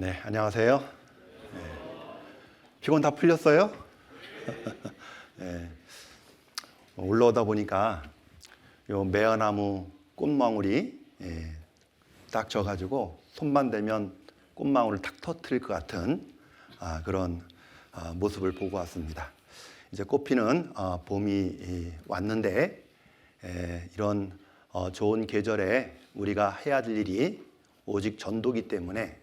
네, 안녕하세요. 피곤 다 풀렸어요? 네, 올라오다 보니까 요 매화나무 꽃망울이 딱 져가지고 손만 대면 꽃망울을 탁 터뜨릴 것 같은 그런 모습을 보고 왔습니다. 이제 꽃피는 봄이 왔는데 이런 좋은 계절에 우리가 해야 될 일이 오직 전도기 때문에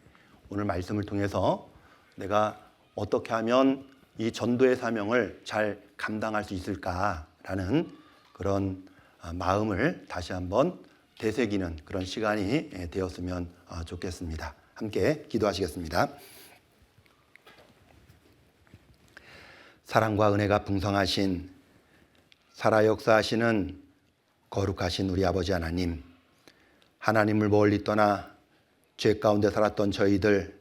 오늘 말씀을 통해서 내가 어떻게 하면 이 전도의 사명을 잘 감당할 수 있을까라는 그런 마음을 다시 한번 되새기는 그런 시간이 되었으면 좋겠습니다. 함께 기도하시겠습니다. 사랑과 은혜가 풍성하신 살아 역사하시는 거룩하신 우리 아버지 하나님, 하나님을 멀리 떠나 죄 가운데 살았던 저희들,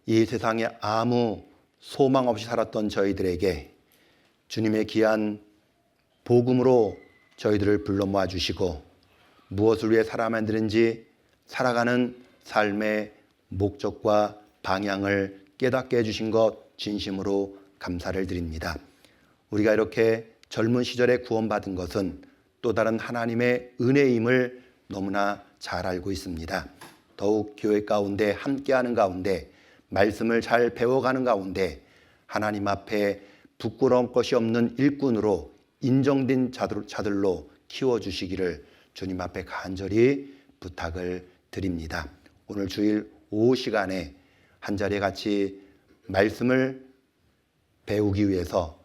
이 세상에 아무 소망 없이 살았던 저희들에게 주님의 귀한 복음으로 저희들을 불러 모아 주시고 무엇을 위해 살아만드는지 살아가는 삶의 목적과 방향을 깨닫게 해주신 것 진심으로 감사를 드립니다. 우리가 이렇게 젊은 시절에 구원받은 것은 또 다른 하나님의 은혜임을 너무나 잘 알고 있습니다. 더욱 교회 가운데 함께하는 가운데 말씀을 잘 배워가는 가운데 하나님 앞에 부끄러운 것이 없는 일꾼으로 인정된 자들로 키워주시기를 주님 앞에 간절히 부탁을 드립니다. 오늘 주일 오후 시간에 한자리에 같이 말씀을 배우기 위해서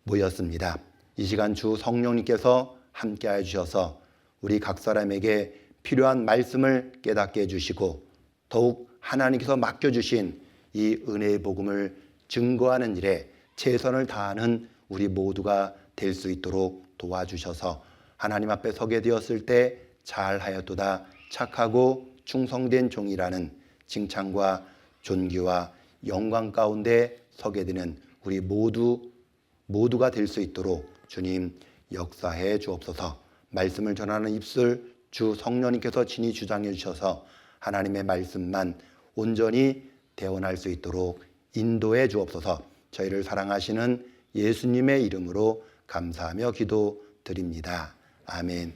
모였습니다. 이 시간 주 성령님께서 함께해 주셔서 우리 각 사람에게 필요한 말씀을 깨닫게 해주시고 더욱 하나님께서 맡겨주신 이 은혜의 복음을 증거하는 일에 최선을 다하는 우리 모두가 될 수 있도록 도와주셔서 하나님 앞에 서게 되었을 때 잘하였도다 착하고 충성된 종이라는 칭찬과 존귀와 영광 가운데 서게 되는 우리 모두가 될 수 있도록 주님 역사해 주옵소서. 말씀을 전하는 입술 주 성령님께서 친히 주장해 주셔서 하나님의 말씀만 온전히 대언할 수 있도록 인도해 주옵소서. 저희를 사랑하시는 예수님의 이름으로 감사하며 기도드립니다. 아멘.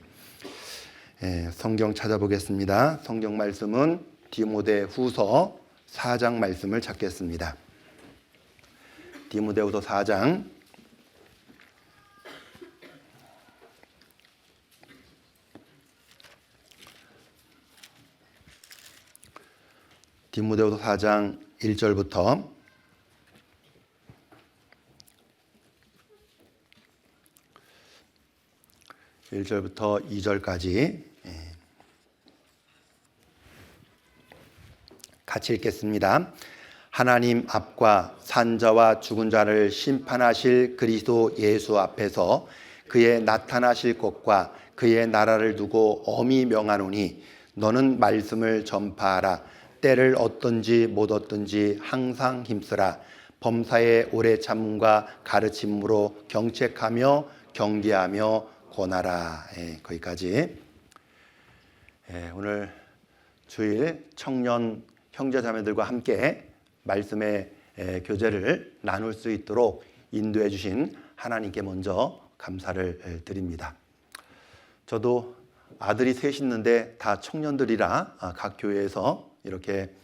성경 찾아보겠습니다. 성경 말씀은 디모데후서 4장 말씀을 찾겠습니다. 디모데후서 4장 디모데후서 4장 1절부터 2절까지 같이 읽겠습니다. 하나님 앞과 산자와 죽은 자를 심판하실 그리스도 예수 앞에서 그의 나타나실 것과 그의 나라를 두고 엄히 명하노니 너는 말씀을 전파하라. 때를 얻든지 못 얻든지 항상 힘쓰라. 범사의 오래 참음과 가르침으로 경책하며 경계하며 권하라. 거기까지. 오늘 주일 청년 형제자매들과 함께 말씀의 교제를 나눌 수 있도록 인도해 주신 하나님께 먼저 감사를 드립니다. 저도 아들이 셋 있는데 다 청년들이라 각 교회에서 이렇게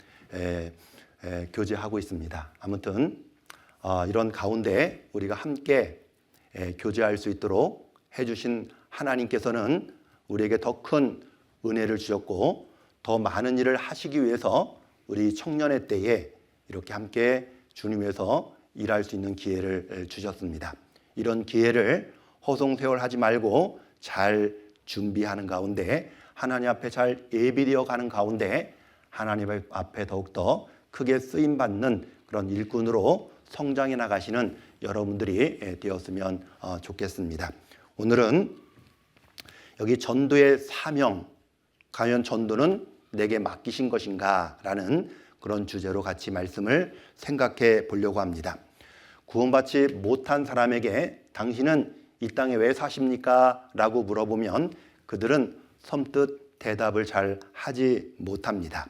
교제하고 있습니다. 아무튼 이런 가운데 우리가 함께 교제할 수 있도록 해주신 하나님께서는 우리에게 더 큰 은혜를 주셨고 더 많은 일을 하시기 위해서 우리 청년의 때에 이렇게 함께 주님 위해서 일할 수 있는 기회를 주셨습니다. 이런 기회를 허송세월하지 말고 잘 준비하는 가운데 하나님 앞에 잘 예비되어 가는 가운데 하나님 앞에 더욱더 크게 쓰임받는 그런 일꾼으로 성장해 나가시는 여러분들이 되었으면 좋겠습니다. 오늘은 여기 전도의 사명, 과연 전도는 내게 맡기신 것인가? 라는 그런 주제로 같이 말씀을 생각해 보려고 합니다. 구원받지 못한 사람에게 당신은 이 땅에 왜 사십니까? 라고 물어보면 그들은 섬뜩 대답을 잘 하지 못합니다.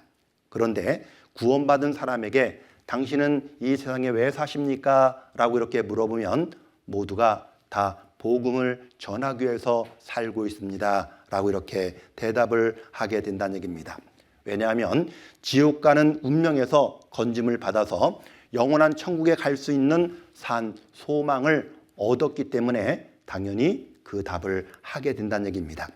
그런데 구원받은 사람에게 당신은 이 세상에 왜 사십니까? 라고 이렇게 물어보면 모두가 다 복음을 전하기 위해서 살고 있습니다. 라고 이렇게 대답을 하게 된다는 얘기입니다. 왜냐하면 지옥 가는 운명에서 건짐을 받아서 영원한 천국에 갈 수 있는 산 소망을 얻었기 때문에 당연히 그 답을 하게 된다는 얘기입니다.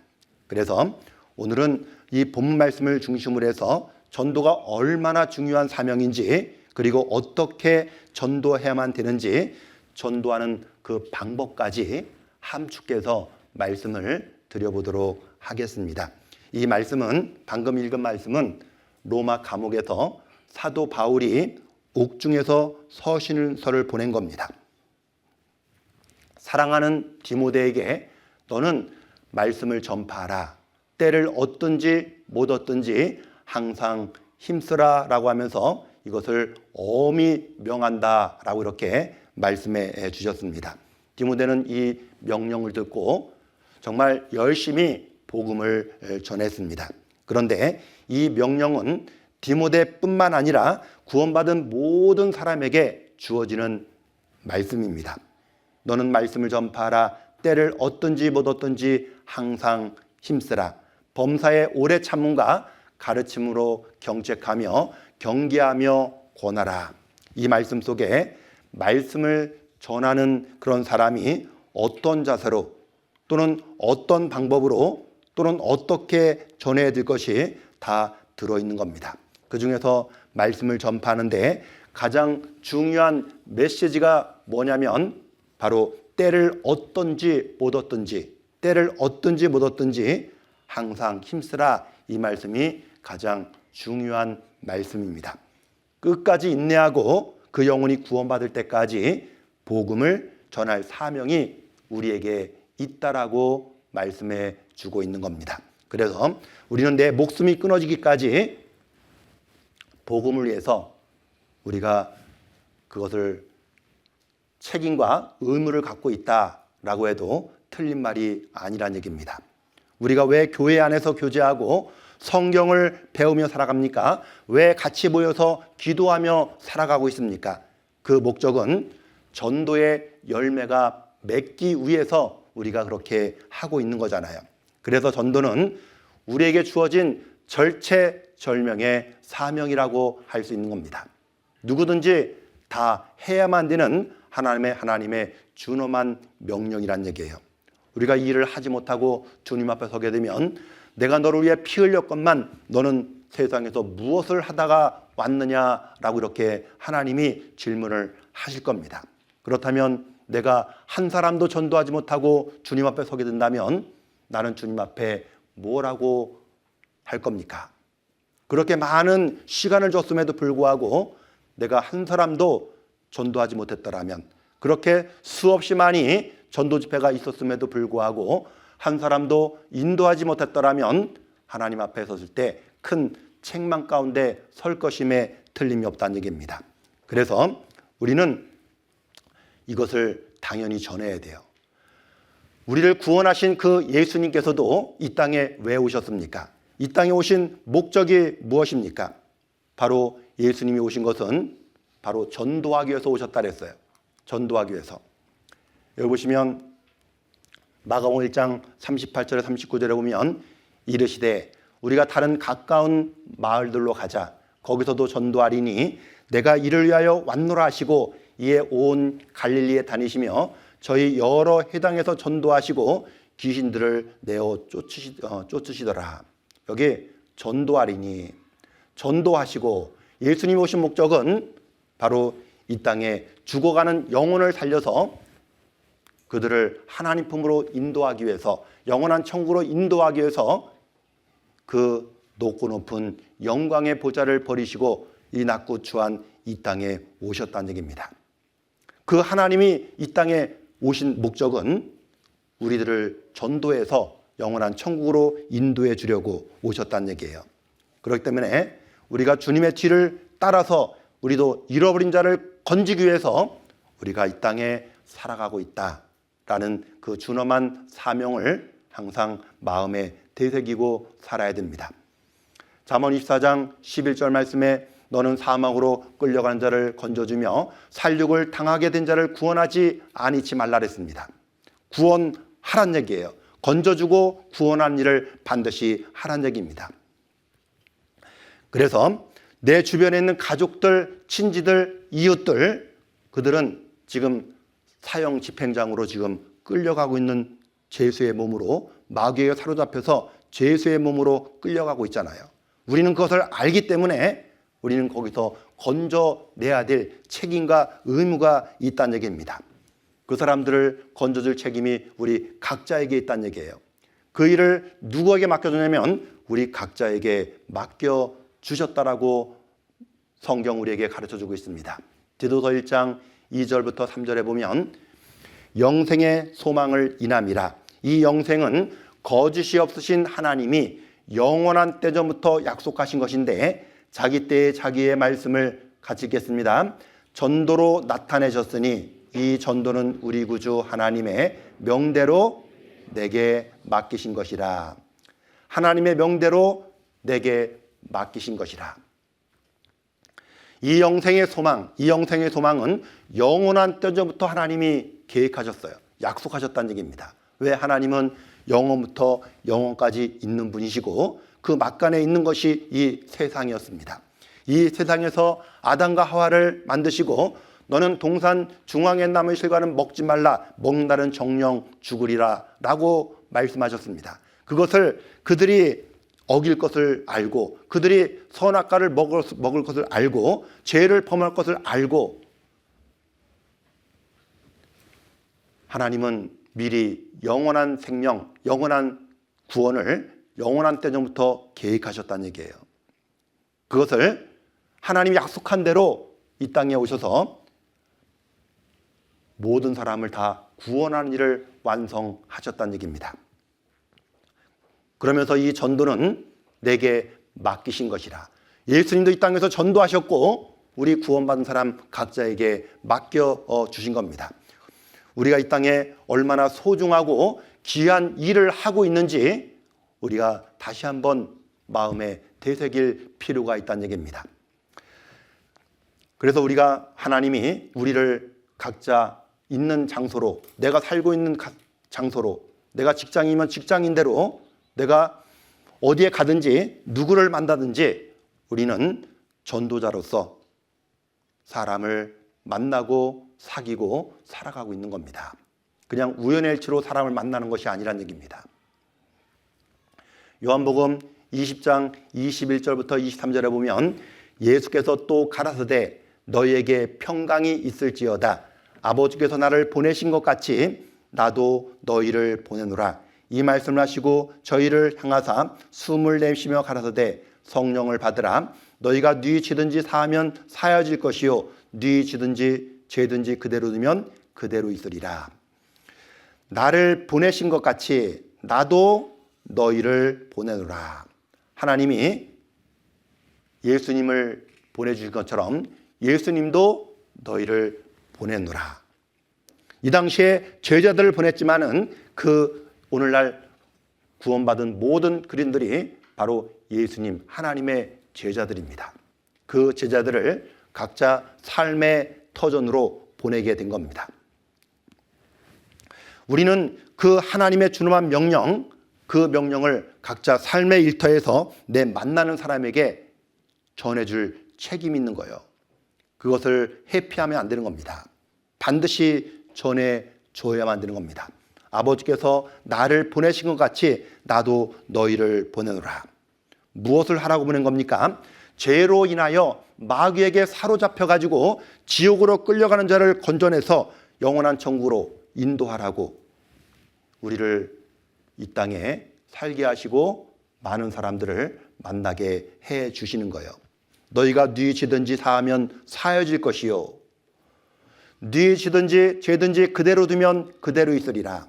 그래서 오늘은 이 본문 말씀을 중심으로 해서 전도가 얼마나 중요한 사명인지, 그리고 어떻게 전도해야만 되는지, 전도하는 그 방법까지 함축해서 말씀을 드려보도록 하겠습니다. 이 말씀은, 방금 읽은 말씀은 로마 감옥에서 사도 바울이 옥중에서 서신서를 보낸 겁니다. 사랑하는 디모데에게 너는 말씀을 전파하라. 때를 얻든지 못 얻든지 항상 힘쓰라 라고 하면서 이것을 엄히 명한다 라고 이렇게 말씀해 주셨습니다. 디모데는 이 명령을 듣고 정말 열심히 복음을 전했습니다. 그런데 이 명령은 디모데뿐만 아니라 구원받은 모든 사람에게 주어지는 말씀입니다. 너는 말씀을 전파하라. 때를 얻든지 못 얻든지 항상 힘쓰라. 범사에 오래 참음과 가르침으로 경책하며 경계하며 권하라. 이 말씀 속에 말씀을 전하는 그런 사람이 어떤 자세로 또는 어떤 방법으로 또는 어떻게 전해야 될 것이 다 들어있는 겁니다. 그 중에서 말씀을 전파하는데 가장 중요한 메시지가 뭐냐면 바로 때를 얻든지 못 얻든지, 때를 얻든지 못 얻든지 항상 힘쓰라. 이 말씀이 가장 중요한 말씀입니다. 끝까지 인내하고 그 영혼이 구원받을 때까지 복음을 전할 사명이 우리에게 있다라고 말씀해 주고 있는 겁니다. 그래서 우리는 내 목숨이 끊어지기까지 복음을 위해서 우리가 그것을 책임과 의무를 갖고 있다라고 해도 틀린 말이 아니란 얘기입니다. 우리가 왜 교회 안에서 교제하고 성경을 배우며 살아갑니까? 왜 같이 모여서 기도하며 살아가고 있습니까? 그 목적은 전도의 열매가 맺기 위해서 우리가 그렇게 하고 있는 거잖아요. 그래서 전도는 우리에게 주어진 절체절명의 사명이라고 할 수 있는 겁니다. 누구든지 다 해야만 되는 하나님의 준엄한 명령이란 얘기예요. 우리가 이 일을 하지 못하고 주님 앞에 서게 되면 내가 너를 위해 피 흘렸건만 너는 세상에서 무엇을 하다가 왔느냐라고 이렇게 하나님이 질문을 하실 겁니다. 그렇다면 내가 한 사람도 전도하지 못하고 주님 앞에 서게 된다면 나는 주님 앞에 뭐라고 할 겁니까? 그렇게 많은 시간을 줬음에도 불구하고 내가 한 사람도 전도하지 못했더라면, 그렇게 수없이 많이 전도 집회가 있었음에도 불구하고 한 사람도 인도하지 못했더라면 하나님 앞에 섰을 때 큰 책망 가운데 설 것임에 틀림이 없다는 얘기입니다. 그래서 우리는 이것을 당연히 전해야 돼요. 우리를 구원하신 그 예수님께서도 이 땅에 왜 오셨습니까? 이 땅에 오신 목적이 무엇입니까? 바로 예수님이 오신 것은 바로 전도하기 위해서 오셨다 그랬어요. 전도하기 위해서. 여기 보시면 마가복음 1장 38절에 39절에 보면 이르시되 우리가 다른 가까운 마을들로 가자. 거기서도 전도하리니 내가 이를 위하여 왔노라 하시고 이에 온 갈릴리에 다니시며 저희 여러 회당에서 전도하시고 귀신들을 내어 쫓으시더라. 여기 전도하리니, 전도하시고, 예수님이 오신 목적은 바로 이 땅에 죽어가는 영혼을 살려서 그들을 하나님 품으로 인도하기 위해서, 영원한 천국으로 인도하기 위해서 그 높고 높은 영광의 보좌를 버리시고 이 낮고 추한 이 땅에 오셨다는 얘기입니다. 그 하나님이 이 땅에 오신 목적은 우리들을 전도해서 영원한 천국으로 인도해 주려고 오셨다는 얘기예요. 그렇기 때문에 우리가 주님의 뒤를 따라서 우리도 잃어버린 자를 건지기 위해서 우리가 이 땅에 살아가고 있다라는 그 준엄한 사명을 항상 마음에 되새기고 살아야 됩니다. 잠언 24장 11절 말씀에 너는 사망으로 끌려가는 자를 건져주며 살육을 당하게 된 자를 구원하지 아니치 말라 그랬습니다. 구원하란 얘기예요. 건져주고 구원한 일을 반드시 하란 얘기입니다. 그래서 내 주변에 있는 가족들, 친지들, 이웃들, 그들은 지금 사형 집행장으로 지금 끌려가고 있는 죄수의 몸으로, 마귀에게 사로잡혀서 죄수의 몸으로 끌려가고 있잖아요. 우리는 그것을 알기 때문에 우리는 거기서 건져내야 될 책임과 의무가 있다는 얘기입니다. 그 사람들을 건져줄 책임이 우리 각자에게 있다는 얘기예요. 그 일을 누구에게 맡겨주냐면 우리 각자에게 맡겨주셨다라고 성경 우리에게 가르쳐주고 있습니다. 디도서 1장 2절부터 3절에 보면 영생의 소망을 인함이라. 이 영생은 거짓이 없으신 하나님이 영원한 때 전부터 약속하신 것인데 자기 때에 자기의 말씀을 같이 읽겠습니다. 전도로 나타내셨으니 이 전도는 우리 구주 하나님의 명대로 내게 맡기신 것이라. 하나님의 명대로 내게 맡기신 것이라. 이 영생의 소망은 영원한 때 전부터 하나님이 계획하셨어요. 약속하셨다는 얘기입니다. 왜? 하나님은 영원부터 영원까지 있는 분이시고 그 막간에 있는 것이 이 세상이었습니다. 이 세상에서 아담과 하와를 만드시고 너는 동산 중앙에 남은 실과는 먹지 말라, 먹는 날은 정령 죽으리라 라고 말씀하셨습니다. 그것을 그들이 어길 것을 알고, 그들이 선악과를 먹을 것을 알고, 죄를 범할 것을 알고, 하나님은 미리 영원한 생명, 영원한 구원을 영원한 때 전부터 계획하셨다는 얘기예요. 그것을 하나님이 약속한 대로 이 땅에 오셔서 모든 사람을 다 구원하는 일을 완성하셨다는 얘기입니다. 그러면서 이 전도는 내게 맡기신 것이라. 예수님도 이 땅에서 전도하셨고 우리 구원받은 사람 각자에게 맡겨주신 겁니다. 우리가 이 땅에 얼마나 소중하고 귀한 일을 하고 있는지 우리가 다시 한번 마음에 되새길 필요가 있다는 얘기입니다. 그래서 우리가 하나님이 우리를 각자 있는 장소로, 내가 살고 있는 장소로, 내가 직장이면 직장인대로, 내가 어디에 가든지 누구를 만나든지 우리는 전도자로서 사람을 만나고 사귀고 살아가고 있는 겁니다. 그냥 우연의 일치로 사람을 만나는 것이 아니란 얘기입니다. 요한복음 20장 21절부터 23절에 보면 예수께서 또 가라사대 너희에게 평강이 있을지어다. 아버지께서 나를 보내신 것 같이 나도 너희를 보내노라. 이 말씀을 하시고 저희를 향하사 숨을 내쉬며 가라사대 성령을 받으라. 너희가 네 죄든지 사하면 사여질 것이요 네 죄든지 죄든지 그대로 두면 그대로 있으리라. 나를 보내신 것 같이 나도 너희를 보내노라. 하나님이 예수님을 보내주신 것처럼 예수님도 너희를 보내노라. 이 당시에 제자들을 보냈지만은 그 오늘날 구원받은 모든 그린들이 바로 예수님 하나님의 제자들입니다. 그 제자들을 각자 삶의 터전으로 보내게 된 겁니다. 우리는 그 하나님의 준엄한 명령, 그 명령을 각자 삶의 일터에서 내 만나는 사람에게 전해줄 책임이 있는 거예요. 그것을 회피하면 안 되는 겁니다. 반드시 전해줘야만 되는 겁니다. 아버지께서 나를 보내신 것 같이 나도 너희를 보내노라. 무엇을 하라고 보낸 겁니까? 죄로 인하여 마귀에게 사로잡혀가지고 지옥으로 끌려가는 자를 건져내서 영원한 천국으로 인도하라고 우리를 이 땅에 살게 하시고 많은 사람들을 만나게 해 주시는 거예요. 너희가 네 죄든지 사하면 사여질 것이요 네 죄든지 죄든지 그대로 두면 그대로 있으리라.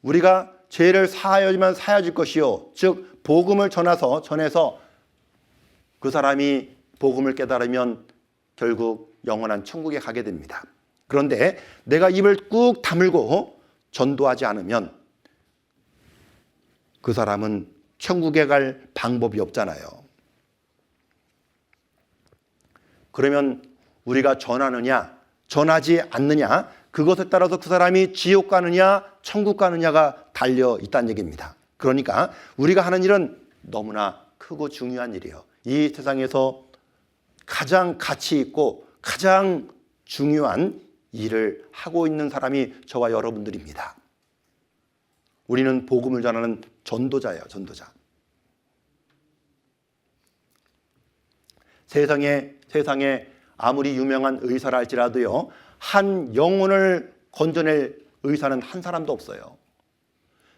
우리가 죄를 사하여지면 사여질 것이요 즉 복음을 전해서 그 사람이 복음을 깨달으면 결국 영원한 천국에 가게 됩니다. 그런데 내가 입을 꾹 다물고 전도하지 않으면 그 사람은 천국에 갈 방법이 없잖아요. 그러면 우리가 전하느냐, 전하지 않느냐, 그것에 따라서 그 사람이 지옥 가느냐, 천국 가느냐가 달려 있다는 얘기입니다. 그러니까 우리가 하는 일은 너무나 크고 중요한 일이에요. 이 세상에서 가장 가치 있고 가장 중요한 일을 하고 있는 사람이 저와 여러분들입니다. 우리는 복음을 전하는 전도자예요, 전도자. 세상에 아무리 유명한 의사라 할지라도요, 한 영혼을 건져낼 의사는 한 사람도 없어요.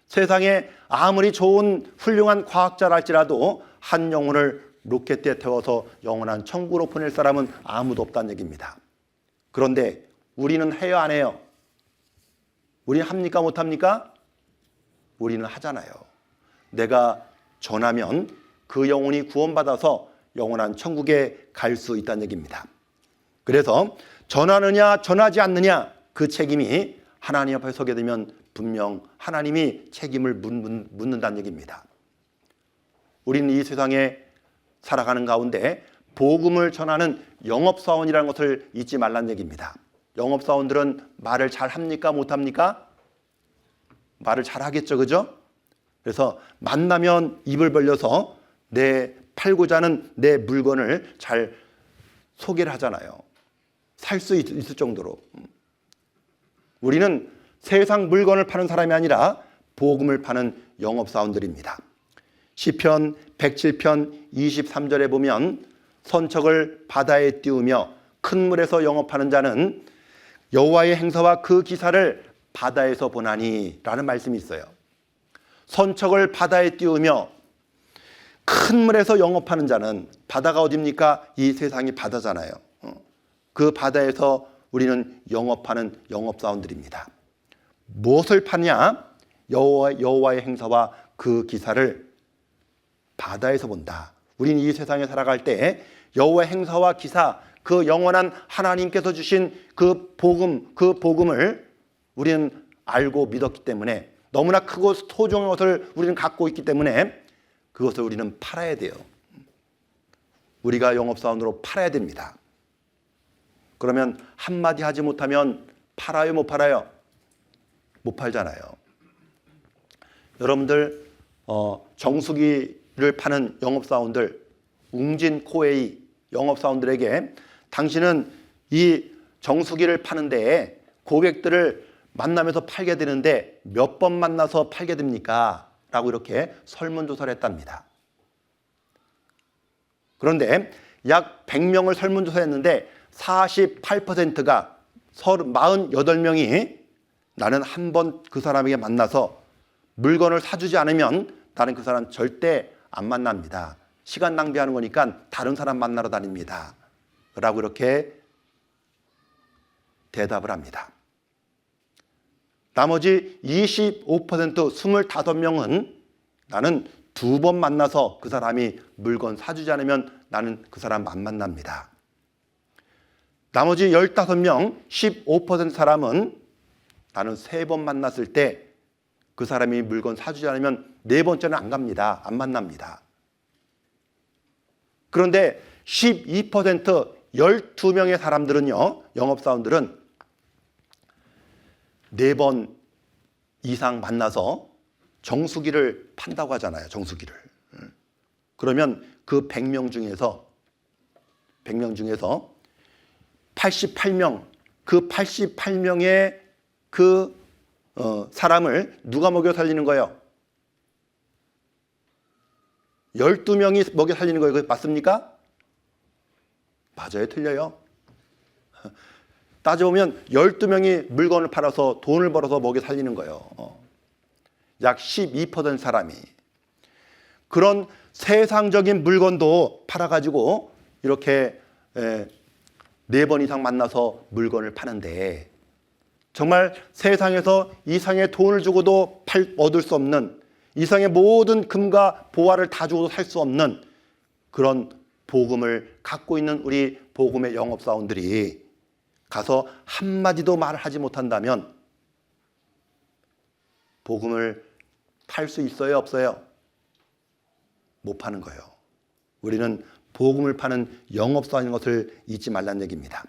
세상에 아무리 좋은 훌륭한 과학자라 할지라도 한 영혼을 로켓에 태워서 영원한 천국으로 보낼 사람은 아무도 없다는 얘기입니다. 그런데 우리는 해요, 안 해요? 우리는 합니까, 못합니까? 우리는 하잖아요. 내가 전하면 그 영혼이 구원받아서 영원한 천국에 갈 수 있다는 얘기입니다. 그래서 전하느냐 전하지 않느냐, 그 책임이 하나님 앞에 서게 되면 분명 하나님이 책임을 묻는다는 얘기입니다. 우리는 이 세상에 살아가는 가운데 복음을 전하는 영업사원이라는 것을 잊지 말라는 얘기입니다. 영업사원들은 말을 잘 합니까, 못합니까? 말을 잘 하겠죠, 그죠? 그래서 만나면 입을 벌려서 내 팔고자 하는 내 물건을 잘 소개를 하잖아요. 살 수 있을 정도로. 우리는 세상 물건을 파는 사람이 아니라 복음을 파는 영업사원들입니다. 시편 107편 23절에 보면 선척을 바다에 띄우며 큰 물에서 영업하는 자는 여호와의 행사와 그 기사를 바다에서 보나니 라는 말씀이 있어요. 선척을 바다에 띄우며 큰 물에서 영업하는 자는, 바다가 어딥니까? 이 세상이 바다잖아요. 그 바다에서 우리는 영업하는 영업사원들입니다. 무엇을 파냐? 여호와의 행사와 그 기사를 바다에서 본다. 우리는 이 세상에 살아갈 때 여호와의 행사와 기사, 그 영원한 하나님께서 주신 그 복음을 우리는 알고 믿었기 때문에, 너무나 크고 소중한 것을 우리는 갖고 있기 때문에 그것을 우리는 팔아야 돼요. 우리가 영업사원으로 팔아야 됩니다. 그러면 한마디 하지 못하면 팔아요, 못 팔아요? 못 팔잖아요. 여러분들 정수기를 파는 영업사원들, 웅진 코웨이 영업사원들에게 당신은 이 정수기를 파는데 고객들을 만나면서 팔게 되는데 몇 번 만나서 팔게 됩니까? 라고 이렇게 설문조사를 했답니다. 그런데 약 100명을 설문조사했는데 48%가 48명이 나는 한 번 그 사람에게 만나서 물건을 사주지 않으면 나는 그 사람 절대 안 만납니다. 시간 낭비하는 거니까 다른 사람 만나러 다닙니다. 라고 이렇게 대답을 합니다. 나머지 25%, 25명은 나는 2번 만나서 그 사람이 물건 사주지 않으면 나는 그 사람 안 만납니다. 나머지 15명, 15% 사람은 나는 3번 만났을 때 그 사람이 물건 사주지 않으면 4번째는 안 갑니다. 안 만납니다. 그런데 12%, 12명의 사람들은요, 영업사원들은 4번 이상 만나서 정수기를 판다고 하잖아요. 정수기를. 그러면 그 100명 중에서 88명, 그 88명의 그 사람을 누가 먹여 살리는 거예요? 12명이 먹여 살리는 거예요. 그게 맞습니까? 맞아요, 틀려요? 따져보면 12명이 물건을 팔아서 돈을 벌어서 먹여 살리는 거예요. 약 12% 사람이. 그런 세상적인 물건도 팔아가지고 이렇게 4번 이상 만나서 물건을 파는데, 정말 세상에서 이상의 돈을 주고도 얻을 수 없는, 이상의 모든 금과 보화를 다 주고도 살 수 없는 그런 복음을 갖고 있는 우리 복음의 영업사원들이 가서 한마디도 말을 하지 못한다면 복음을 팔 수 있어요, 없어요? 못 파는 거예요. 우리는 복음을 파는 영업사인 것을 잊지 말란 얘기입니다.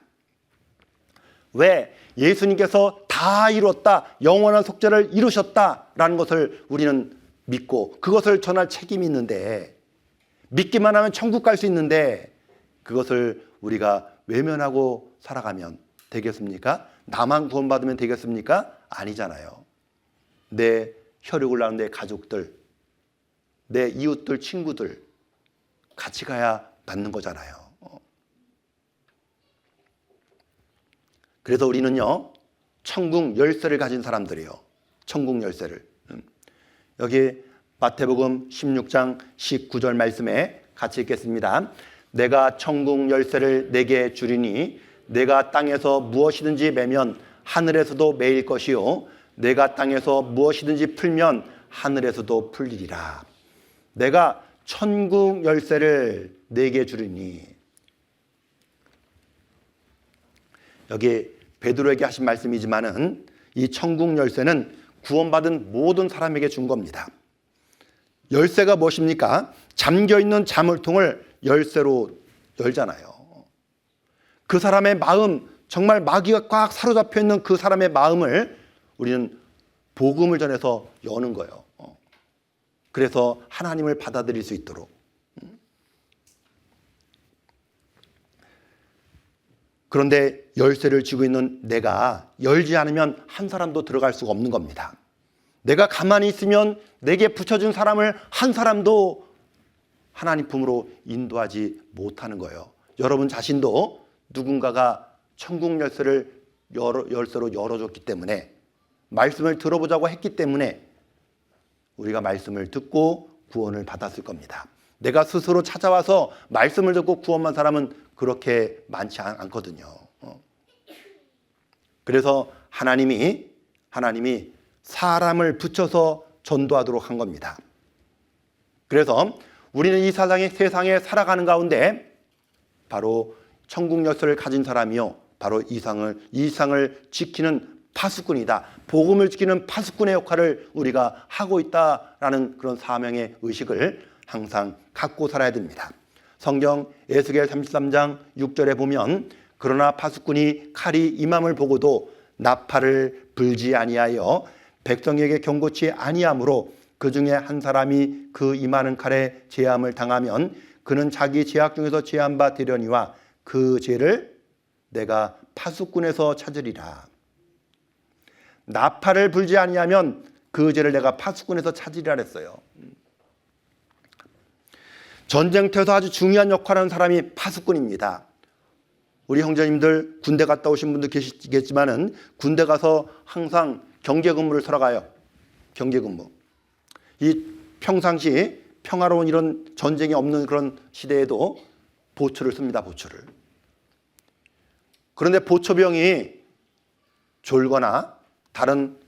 왜? 예수님께서 다 이뤘다, 영원한 속죄를 이루셨다라는 것을 우리는 믿고 그것을 전할 책임이 있는데, 믿기만 하면 천국 갈 수 있는데 그것을 우리가 외면하고 살아가면 되겠습니까? 나만 구원받으면 되겠습니까? 아니잖아요. 내 혈육을 낳은 내 가족들, 내 이웃들, 친구들 같이 가야 맞는 거잖아요. 그래서 우리는요, 천국 열쇠를 가진 사람들이에요. 천국 열쇠를. 여기 마태복음 16장 19절 말씀에 같이 읽겠습니다. 내가 천국 열쇠를 내게 주리니 내가 땅에서 무엇이든지 매면 하늘에서도 매일 것이요 내가 땅에서 무엇이든지 풀면 하늘에서도 풀리리라. 내가 천국 열쇠를 내게 주리니. 여기 베드로에게 하신 말씀이지만은 이 천국 열쇠는 구원받은 모든 사람에게 준 겁니다. 열쇠가 무엇입니까? 잠겨있는 자물통을 열쇠로 열잖아요. 그 사람의 마음, 정말 마귀가 꽉 사로잡혀 있는 그 사람의 마음을 우리는 복음을 전해서 여는 거예요. 그래서 하나님을 받아들일 수 있도록. 그런데 열쇠를 쥐고 있는 내가 열지 않으면 한 사람도 들어갈 수가 없는 겁니다. 내가 가만히 있으면 내게 붙여준 사람을 한 사람도 하나님 품으로 인도하지 못하는 거예요. 여러분 자신도 누군가가 천국 열쇠를 열쇠로 열어줬기 때문에, 말씀을 들어보자고 했기 때문에 우리가 말씀을 듣고 구원을 받았을 겁니다. 내가 스스로 찾아와서 말씀을 듣고 구원한 사람은 그렇게 많지 않거든요. 그래서 하나님이 사람을 붙여서 전도하도록 한 겁니다. 그래서 우리는 이 세상에 살아가는 가운데 바로 천국 열쇠를 가진 사람이요, 바로 이 상을 지키는 파수꾼이다. 복음을 지키는 파수꾼의 역할을 우리가 하고 있다라는 그런 사명의 의식을 항상 갖고 살아야 됩니다. 성경 에스겔 33장 6절에 보면 그러나 파수꾼이 칼이 임함을 보고도 나팔을 불지 아니하여 백성에게 경고치 아니하므로 그 중에 한 사람이 그 임하는 칼에 제함을 당하면 그는 자기 죄악 중에서 제한 바 되려니와 그 죄를 내가 파수꾼에서 찾으리라. 나팔을 불지 아니하면 그 죄를 내가 파수꾼에서 찾으리라 했어요. 전쟁터에서 아주 중요한 역할을 하는 사람이 파수꾼입니다. 우리 형제님들 군대 갔다 오신 분들 계시겠지만은 군대 가서 항상 경계 근무를 서러 가요. 경계 근무. 이 평상시 평화로운 이런 전쟁이 없는 그런 시대에도 보초를 씁니다. 보초를. 그런데 보초병이 졸거나 다른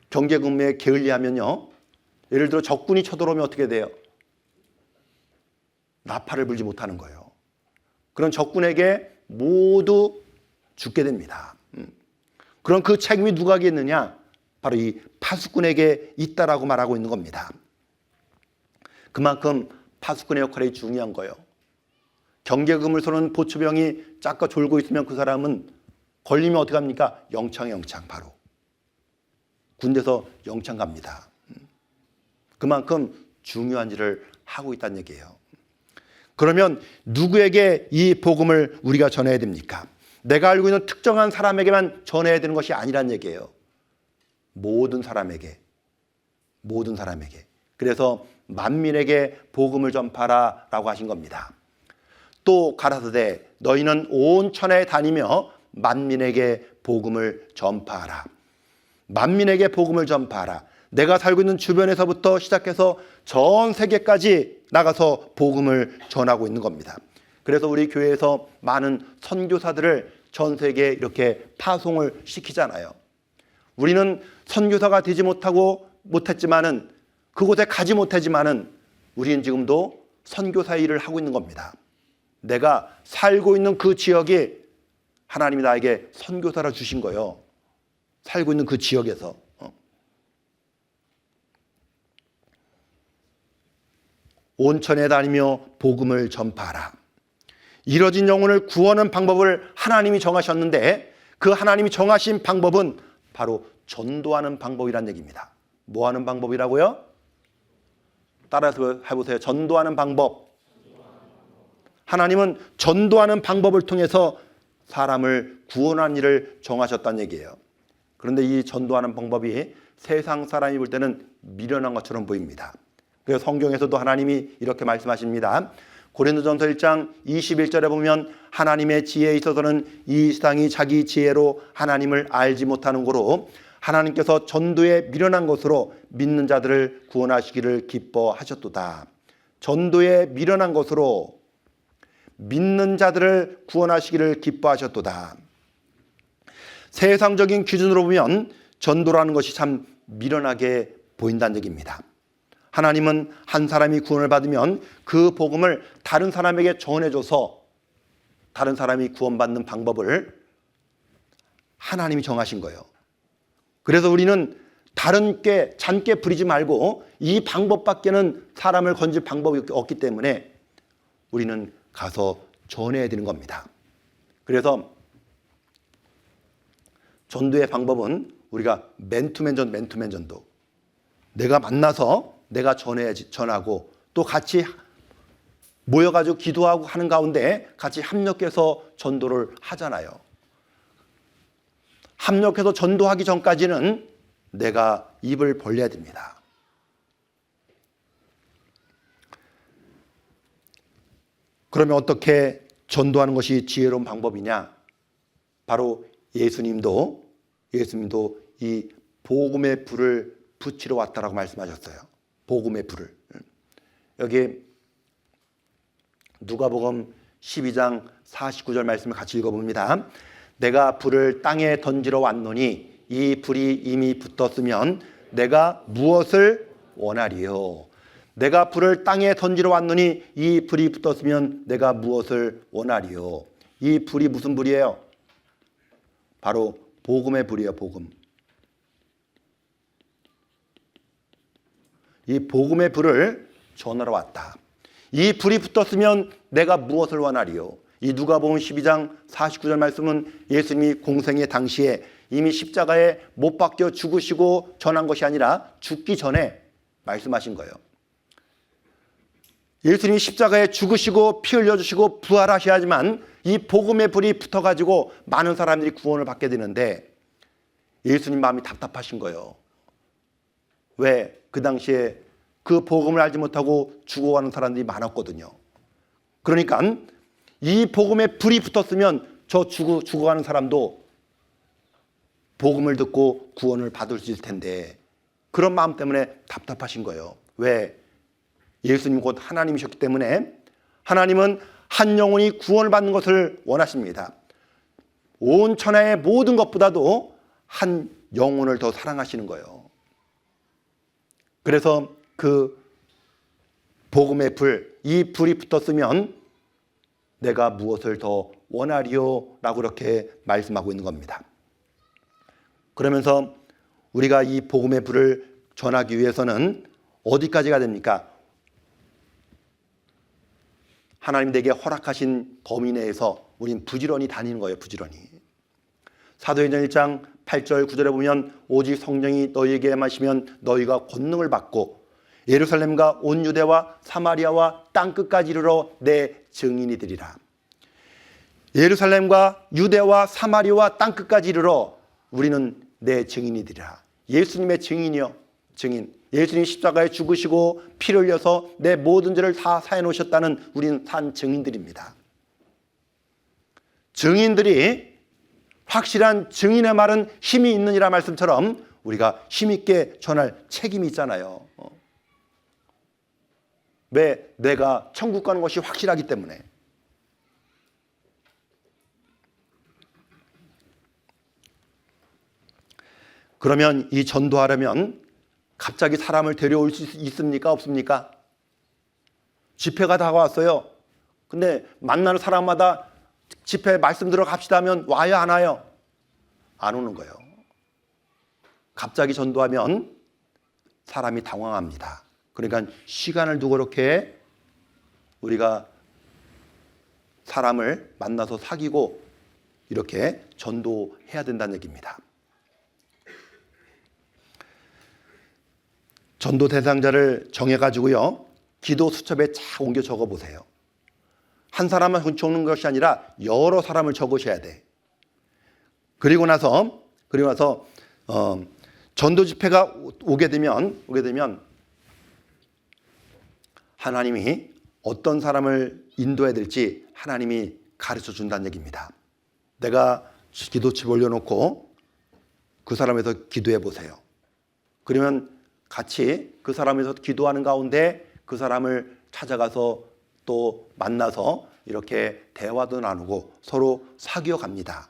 경계 근무에 게을리하면요, 예를 들어 적군이 쳐들어오면 어떻게 돼요? 나팔을 불지 못하는 거예요. 그런 적군에게 모두 죽게 됩니다. 그럼 그 책임이 누구에게 있느냐? 바로 이 파수꾼에게 있다라고 말하고 있는 겁니다. 그만큼 파수꾼의 역할이 중요한 거예요. 경계금을 서는 보초병이 짝까 졸고 있으면 그 사람은 걸리면 어떻게 합니까? 영창 바로. 군대에서 영창 갑니다. 그만큼 중요한 일을 하고 있다는 얘기예요. 그러면 누구에게 이 복음을 우리가 전해야 됩니까? 내가 알고 있는 특정한 사람에게만 전해야 되는 것이 아니란 얘기예요. 모든 사람에게. 그래서 만민에게 복음을 전파하라 라고 하신 겁니다. 또 가라사대 너희는 온 천하에 다니며 만민에게 복음을 전파하라. 만민에게 복음을 전파하라. 내가 살고 있는 주변에서부터 시작해서 전 세계까지 나가서 복음을 전하고 있는 겁니다. 그래서 우리 교회에서 많은 선교사들을 전 세계에 이렇게 파송을 시키잖아요. 우리는 선교사가 되지 못했지만은, 그곳에 가지 못하지만은 우리는 지금도 선교사 일을 하고 있는 겁니다. 내가 살고 있는 그 지역에 하나님이 나에게 선교사를 주신 거예요. 살고 있는 그 지역에서. 온천에 다니며 복음을 전파하라. 이뤄진 영혼을 구하는 방법을 하나님이 정하셨는데 그 하나님이 정하신 방법은 바로 전도하는 방법이란 얘기입니다. 뭐 하는 방법이라고요? 따라서 해보세요. 전도하는 방법. 하나님은 전도하는 방법을 통해서 사람을 구원하는 일을 정하셨다는 얘기예요. 그런데 이 전도하는 방법이 세상 사람이 볼 때는 미련한 것처럼 보입니다. 그래서 성경에서도 하나님이 이렇게 말씀하십니다. 고린도전서 1장 21절에 보면 하나님의 지혜에 있어서는 이 세상이 자기 지혜로 하나님을 알지 못하는 고로 하나님께서 전도에 미련한 것으로 믿는 자들을 구원하시기를 기뻐하셨도다. 전도에 미련한 것으로 믿는 자들을 구원하시기를 기뻐하셨도다. 세상적인 기준으로 보면 전도라는 것이 참 미련하게 보인다는 얘기입니다. 하나님은 한 사람이 구원을 받으면 그 복음을 다른 사람에게 전해줘서 다른 사람이 구원받는 방법을 하나님이 정하신 거예요. 그래서 우리는 다른 께 잔께 부리지 말고 이 방법밖에는 사람을 건질 방법이 없기 때문에 우리는 가서 전해야 되는 겁니다. 그래서 전도의 방법은 우리가 맨투맨 전도 내가 만나서 내가 전하고 또 같이 모여가지고 기도하고 하는 가운데 같이 합력해서 전도를 하잖아요. 합력해서 전도하기 전까지는 내가 입을 벌려야 됩니다. 그러면 어떻게 전도하는 것이 지혜로운 방법이냐? 바로 예수님도 이 복음의 불을 붙이러 왔다라고 말씀하셨어요. 복음의 불을. 여기 누가복음 12장 49절 말씀을 같이 읽어봅니다. 내가 불을 땅에 던지러 왔노니 이 불이 이미 붙었으면 내가 무엇을 원하리요? 내가 불을 땅에 던지러 왔노니 이 불이 붙었으면 내가 무엇을 원하리요? 이 불이 무슨 불이에요? 바로 복음의 불이에요. 복음. 이 복음의 불을 전하러 왔다. 이 불이 붙었으면 내가 무엇을 원하리요? 이 누가복음 12장 49절 말씀은 예수님이 공생의 당시에 이미 십자가에 못 박혀 죽으시고 전한 것이 아니라 죽기 전에 말씀하신 거예요. 예수님이 십자가에 죽으시고 피 흘려주시고 부활하셔야지만 이 복음의 불이 붙어가지고 많은 사람들이 구원을 받게 되는데 예수님 마음이 답답하신 거예요. 왜? 그 당시에 그 복음을 알지 못하고 죽어가는 사람들이 많았거든요. 그러니까 이 복음에 불이 붙었으면 저 죽어가는 사람도 복음을 듣고 구원을 받을 수 있을 텐데 그런 마음 때문에 답답하신 거예요. 왜? 예수님 곧 하나님이셨기 때문에 하나님은 한 영혼이 구원을 받는 것을 원하십니다. 온 천하의 모든 것보다도 한 영혼을 더 사랑하시는 거예요. 그래서 그 복음의 불, 이 불이 붙었으면 내가 무엇을 더 원하리요? 라고 그렇게 말씀하고 있는 겁니다. 그러면서 우리가 이 복음의 불을 전하기 위해서는 어디까지가 됩니까? 하나님 내게 허락하신 범위 내에서 우린 부지런히 다니는 거예요. 부지런히. 사도행전 1장 8절 9절에 보면 오직 성령이 너희에게 마시면 너희가 권능을 받고 예루살렘과 온 유대와 사마리아와 땅끝까지 이르러 내 증인이 되리라. 예루살렘과 유대와 사마리아와 땅끝까지 이르러 우리는 내 증인이 되리라. 예수님의 증인이요. 증인. 예수님 십자가에 죽으시고 피를 흘려서 내 모든 죄를 다 사해 놓으셨다는 우리는 산 증인들입니다. 증인들이 확실한 증인의 말은 힘이 있느니라 말씀처럼 우리가 힘있게 전할 책임이 있잖아요. 왜? 내가 천국 가는 것이 확실하기 때문에. 그러면 이 전도하려면 갑자기 사람을 데려올 수 있습니까? 없습니까? 집회가 다가왔어요. 근데 만나는 사람마다 집회 말씀 들어갑시다 하면 와요, 안 와요? 안 오는 거예요. 갑자기 전도하면 사람이 당황합니다. 그러니까 시간을 두고 그렇게 우리가 사람을 만나서 사귀고 이렇게 전도해야 된다는 얘기입니다. 전도 대상자를 정해가지고요, 기도 수첩에 쫙 옮겨 적어보세요. 한 사람만 적는 것이 아니라 여러 사람을 적으셔야 돼. 그리고 나서 전도 집회가 오게 되면 하나님이 어떤 사람을 인도해야 될지 하나님이 가르쳐 준다는 얘기입니다. 내가 기도칩 올려놓고 그 사람에서 기도해 보세요. 그러면 같이 그 사람에서 기도하는 가운데 그 사람을 찾아가서 또 만나서 이렇게 대화도 나누고 서로 사귀어 갑니다.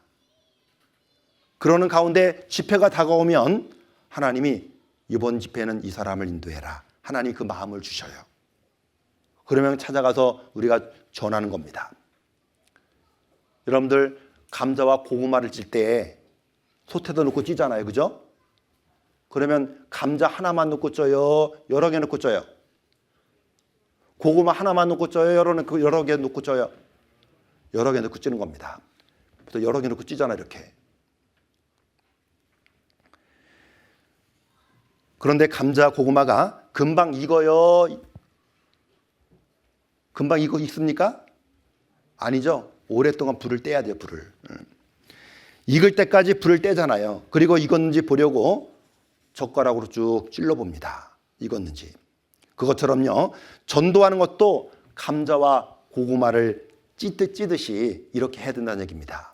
그러는 가운데 집회가 다가오면 하나님이 이번 집회는 이 사람을 인도해라. 하나님이 그 마음을 주셔요. 그러면 찾아가서 우리가 전하는 겁니다. 여러분들 감자와 고구마를 찔 때 솥에다 넣고 찌잖아요. 그죠? 그러면 감자 하나만 넣고 쪄요? 여러 개 넣고 쪄요? 고구마 하나만 넣고 쪄요? 여러 개 넣고 쪄요? 여러 개 넣고 찌는 겁니다. 또 여러 개 넣고 찌잖아요. 이렇게. 그런데 감자, 고구마가 금방 익어요? 금방 익습니까? 아니죠. 오랫동안 불을 떼야 돼요. 불을. 익을 때까지 불을 떼잖아요. 그리고 익었는지 보려고 젓가락으로 쭉 찔러봅니다. 익었는지. 그것처럼요, 전도하는 것도 감자와 고구마를 찌듯이 이렇게 해야 된다는 얘기입니다.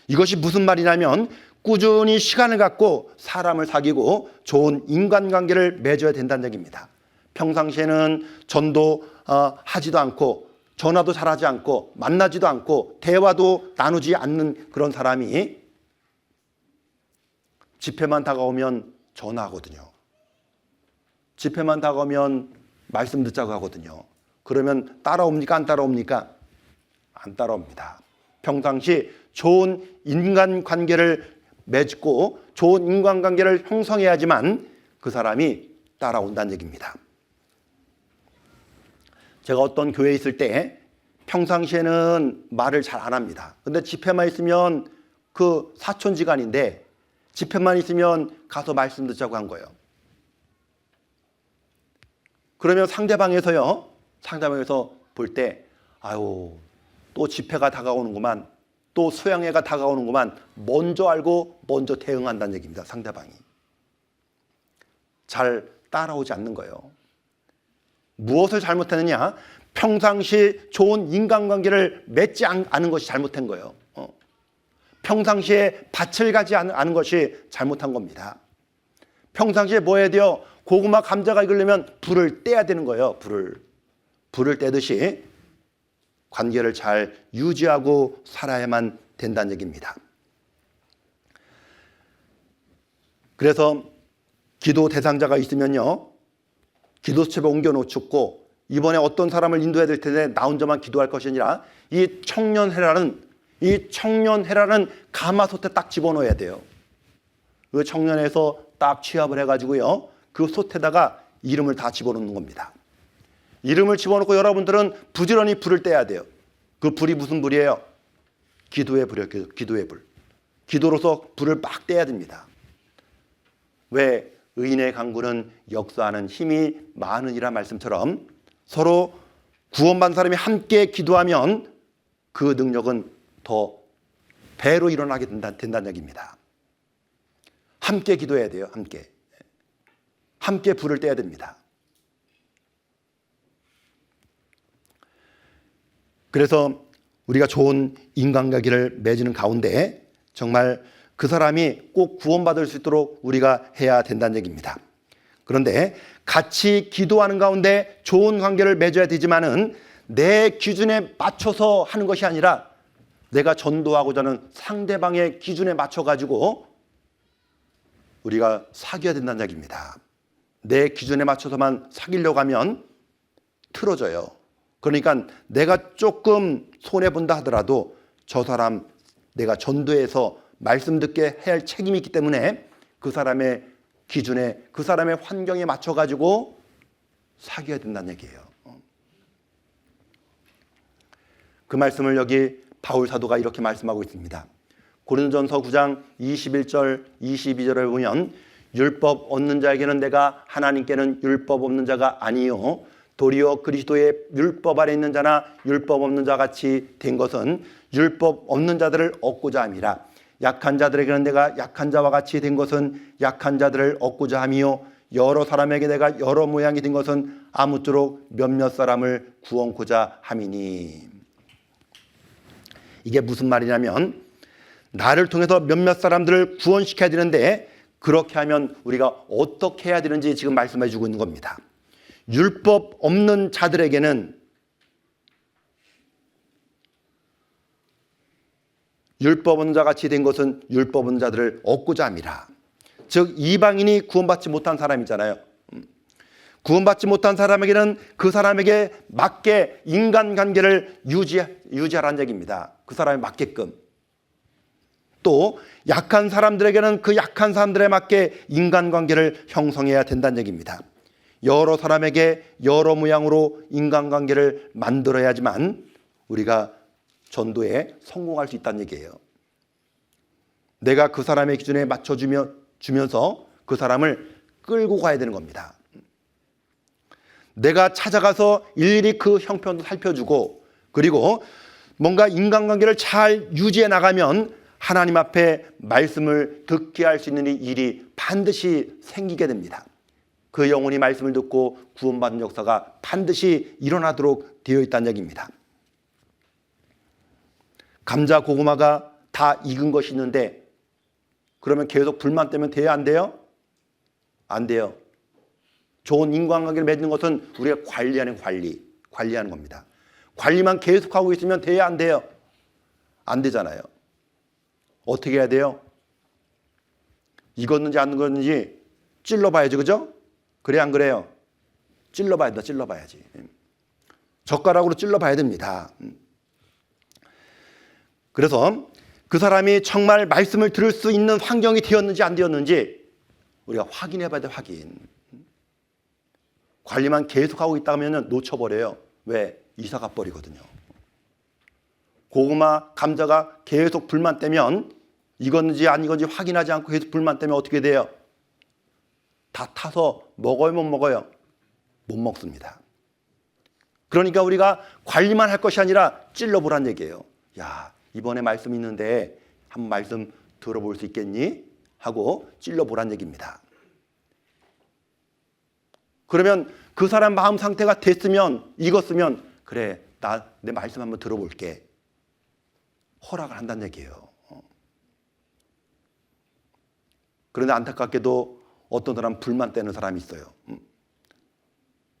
이것이 무슨 말이냐면 꾸준히 시간을 갖고 사람을 사귀고 좋은 인간관계를 맺어야 된다는 얘기입니다. 평상시에는 전도하지도 않고 전화도 잘하지 않고 만나지도 않고 대화도 나누지 않는 그런 사람이 집회만 다가오면 전화하거든요. 집회만 다가오면 말씀 듣자고 하거든요. 그러면 따라옵니까? 안 따라옵니까? 안 따라옵니다. 평상시 좋은 인간관계를 맺고 좋은 인간관계를 형성해야지만 그 사람이 따라온다는 얘기입니다. 제가 어떤 교회에 있을 때 평상시에는 말을 잘 안 합니다. 근데 집회만 있으면 그 사촌지간인데 집회만 있으면 가서 말씀 듣자고 한 거예요. 그러면 상대방에서 볼 때 아유, 또 집회가 다가오는구만, 또 수양회가 다가오는구만, 먼저 알고 먼저 대응한다는 얘기입니다. 상대방이 잘 따라오지 않는 거예요. 무엇을 잘못했느냐? 평상시 좋은 인간관계를 맺지 않은 것이 잘못된 거예요. 평상시에 밭을 가지 않은 것이 잘못한 겁니다. 평상시에 뭐 해야 돼요? 고구마, 감자가 익으려면 불을 떼야 되는 거예요. 불을 떼듯이 관계를 잘 유지하고 살아야만 된다는 얘기입니다. 그래서 기도 대상자가 있으면요, 기도수첩에 옮겨놓고 이번에 어떤 사람을 인도해야 될 텐데 나 혼자만 기도할 것이 아니라 이 청년회라는 가마솥에 딱 집어넣어야 돼요. 그 청년회에서 딱 취합을 해가지고요, 그 솥에다가 이름을 다 집어넣는 겁니다. 이름을 집어넣고 여러분들은 부지런히 불을 떼야 돼요. 그 불이 무슨 불이에요? 기도의 불이에요. 기도의 불. 기도로서 불을 막 떼야 됩니다. 왜? 의인의 강구는 역사하는 힘이 많으니라 말씀처럼 서로 구원받은 사람이 함께 기도하면 그 능력은 더 배로 일어나게 된다는 얘기입니다. 함께 기도해야 돼요. 함께 불을 떼야 됩니다. 그래서 우리가 좋은 인간관계를 맺는 가운데 정말 그 사람이 꼭 구원받을 수 있도록 우리가 해야 된다는 얘기입니다. 그런데 같이 기도하는 가운데 좋은 관계를 맺어야 되지만은 내 기준에 맞춰서 하는 것이 아니라 내가 전도하고자 하는 상대방의 기준에 맞춰가지고 우리가 사귀어야 된다는 얘기입니다. 내 기준에 맞춰서만 사귀려고 하면 틀어져요. 그러니까 내가 조금 손해본다 하더라도 저 사람 내가 전도해서 말씀 듣게 해야 할 책임이 있기 때문에 그 사람의 기준에, 그 사람의 환경에 맞춰가지고 사귀어야 된다는 얘기예요. 그 말씀을 여기 바울 사도가 이렇게 말씀하고 있습니다. 고린도전서 9장 21절 22절에 보면 율법 얻는 자에게는 내가 하나님께는 율법 없는 자가 아니요 도리어 그리스도의 율법 아래 있는 자나 율법 없는 자 같이 된 것은 율법 없는 자들을 얻고자 함이라. 약한 자들에게는 내가 약한 자와 같이 된 것은 약한 자들을 얻고자 함이요 여러 사람에게 내가 여러 모양이 된 것은 아무쪼록 몇몇 사람을 구원코자 함이니. 이게 무슨 말이냐면 나를 통해서 몇몇 사람들을 구원시켜야 되는데 그렇게 하면 우리가 어떻게 해야 되는지 지금 말씀해 주고 있는 겁니다. 율법 없는 자들에게는 율법 없는 자 같이 된 것은 율법 없는 자들을 얻고자 함이라. 즉 이방인이 구원받지 못한 사람이잖아요. 구원받지 못한 사람에게는 그 사람에게 맞게 인간관계를 유지하라는 얘기입니다. 그 사람에 맞게끔. 또 약한 사람들에게는 그 약한 사람들에 맞게 인간관계를 형성해야 된다는 얘기입니다. 여러 사람에게 여러 모양으로 인간관계를 만들어야지만 우리가 전도에 성공할 수 있다는 얘기예요. 내가 그 사람의 기준에 맞춰주면서 그 사람을 끌고 가야 되는 겁니다. 내가 찾아가서 일일이 그 형편도 살펴주고 그리고 뭔가 인간관계를 잘 유지해 나가면 하나님 앞에 말씀을 듣게 할 수 있는 일이 반드시 생기게 됩니다. 그 영혼이 말씀을 듣고 구원받는 역사가 반드시 일어나도록 되어 있다는 얘기입니다. 감자, 고구마가 다 익은 것이 있는데 그러면 계속 불만 때문에 돼야 안 돼요? 안 돼요. 좋은 인간관계를 맺는 것은 우리가 관리하는 겁니다. 관리만 계속하고 있으면 돼야 안 돼요? 안 되잖아요. 어떻게 해야 돼요? 익었는지 안 익었는지 찔러봐야지, 그죠? 그래 안 그래요? 찔러봐야 된다, 찔러봐야지. 젓가락으로 찔러봐야 됩니다. 그래서 그 사람이 정말 말씀을 들을 수 있는 환경이 되었는지 안 되었는지 우리가 확인해 봐야 돼, 확인. 관리만 계속하고 있다면 놓쳐버려요. 왜? 이사 가버리거든요. 고구마, 감자가 계속 불만 떼면 익었는지 안 익었는지 확인하지 않고 계속 불만 떼면 어떻게 돼요? 다 타서 먹어요, 못 먹어요? 못 먹습니다. 그러니까 우리가 관리만 할 것이 아니라 찔러보란 얘기예요. 야, 이번에 말씀 있는데 한번 말씀 들어볼 수 있겠니? 하고 찔러보란 얘기입니다. 그러면 그 사람 마음 상태가 됐으면, 익었으면 그래, 내 말씀 한번 들어볼게. 허락을 한다는 얘기예요. 그런데 안타깝게도 어떤 사람 불만 떼는 사람이 있어요.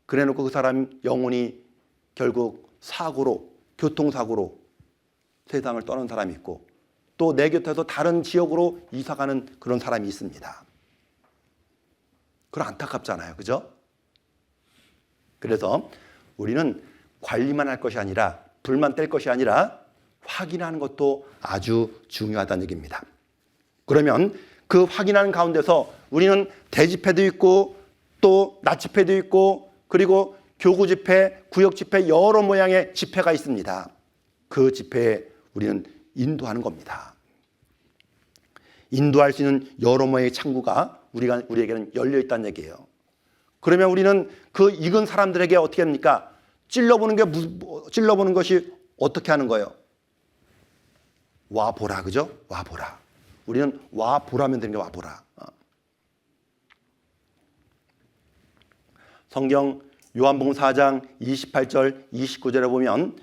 그래놓고 그 사람 영혼이 결국 교통사고로 세상을 떠난 사람이 있고 또 내 곁에서 다른 지역으로 이사가는 그런 사람이 있습니다. 그건 안타깝잖아요. 그죠? 그래서 우리는 관리만 할 것이 아니라 불만 뗄 것이 아니라 확인하는 것도 아주 중요하다는 얘기입니다. 그러면 그 확인하는 가운데서 우리는 대집회도 있고 또 낮집회도 있고 그리고 교구 집회, 구역 집회 여러 모양의 집회가 있습니다. 그 집회에 우리는 인도하는 겁니다. 인도할 수 있는 여러 모양의 창구가 우리에게는 열려 있다는 얘기예요. 그러면 우리는 그 익은 사람들에게 어떻게 합니까? 찔러보는 것이 어떻게 하는 거예요? 와 보라, 그죠? 와 보라. 우리는 와 보라면 되는 게 와 보라. 성경 요한복음 4장 28절 29절에 보면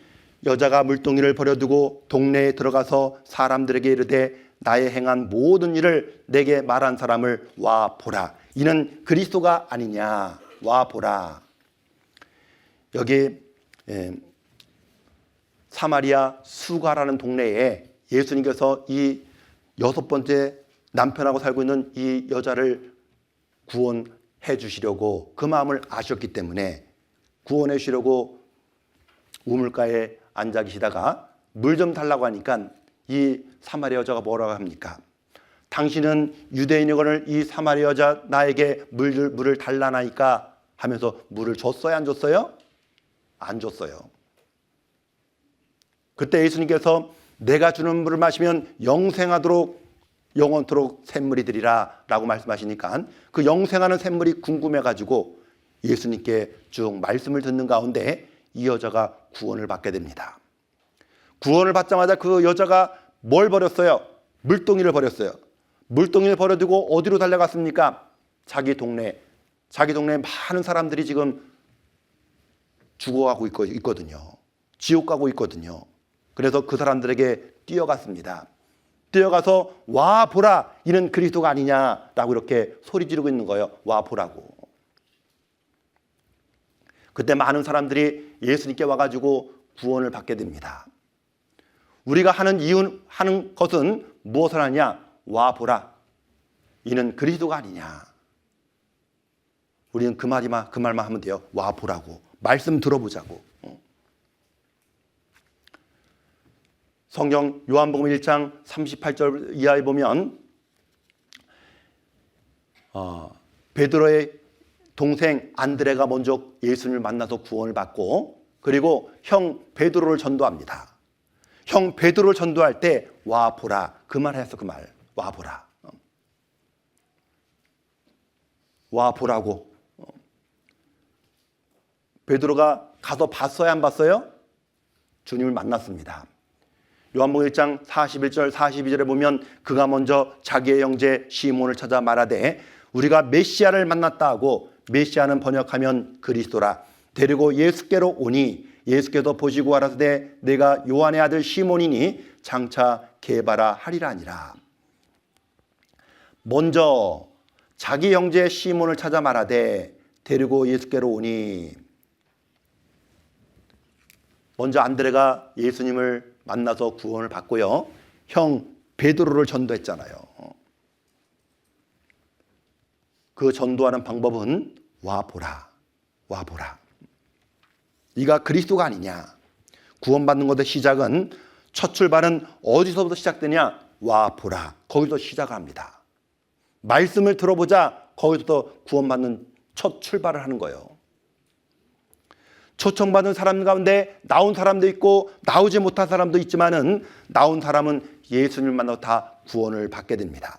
여자가 물동이를 버려두고 동네에 들어가서 사람들에게 이르되 나의 행한 모든 일을 내게 말한 사람을 와 보라. 이는 그리스도가 아니냐. 와 보라. 여기 사마리아 수가라는 동네에 예수님께서 이 6번째 남편하고 살고 있는 이 여자를 구원해 주시려고 그 마음을 아셨기 때문에 구원해 주시려고 우물가에 앉아 계시다가 물 좀 달라고 하니까 이 사마리아 여자가 뭐라고 합니까? 당신은 유대인이거늘 이 사마리아 여자 나에게 물을 달라나이까 하면서 물을 줬어요? 안 줬어요? 안 줬어요. 그때 예수님께서 내가 주는 물을 마시면 영생하도록 영원토록 샘물이 되리라 라고 말씀하시니까 그 영생하는 샘물이 궁금해가지고 예수님께 쭉 말씀을 듣는 가운데 이 여자가 구원을 받게 됩니다. 구원을 받자마자 그 여자가 뭘 버렸어요? 물동이를 버렸어요. 물동이를 버려두고 어디로 달려갔습니까? 자기 동네에 많은 사람들이 지금 죽어가고 있거든요. 지옥 가고 있거든요. 그래서 그 사람들에게 뛰어갔습니다. 뛰어가서 와 보라, 이는 그리스도가 아니냐라고 이렇게 소리 지르고 있는 거예요. 와 보라고. 그때 많은 사람들이 예수님께 와가지고 구원을 받게 됩니다. 우리가 하는 것은 무엇을 하냐? 와 보라, 이는 그리스도가 아니냐. 우리는 그 말만 하면 돼요. 와 보라고. 말씀 들어보자고. 성경 요한복음 1장 38절 이하에 보면 베드로의 동생 안드레가 먼저 예수님을 만나서 구원을 받고 그리고 형 베드로를 전도합니다. 형 베드로를 전도할 때 와 보라, 그 말 했어. 그 말. 와 보라. 와 보라고. 베드로가 가서 봤어요, 안 봤어요? 주님을 만났습니다. 요한복음 1장 41절 42절에 보면 그가 먼저 자기의 형제 시몬을 찾아 말하되 우리가 메시아를 만났다 하고, 메시아는 번역하면 그리스도라, 데리고 예수께로 오니 예수께서 보시고 가라사대 내가 요한의 아들 시몬이니 장차 게바라 하리라 하니라. 먼저 자기 형제 시몬을 찾아 말하되 데리고 예수께로 오니, 먼저 안드레가 예수님을 만나서 구원을 받고요, 형 베드로를 전도했잖아요. 그 전도하는 방법은 와 보라, 와 보라. 네가 그리스도가 아니냐. 구원받는 것의 시작은, 첫 출발은 어디서부터 시작되냐? 와 보라, 거기서 시작합니다. 말씀을 들어보자, 거기서부터 구원받는 첫 출발을 하는 거예요. 초청받은 사람 가운데 나온 사람도 있고 나오지 못한 사람도 있지만은 나온 사람은 예수님을 만나서 다 구원을 받게 됩니다.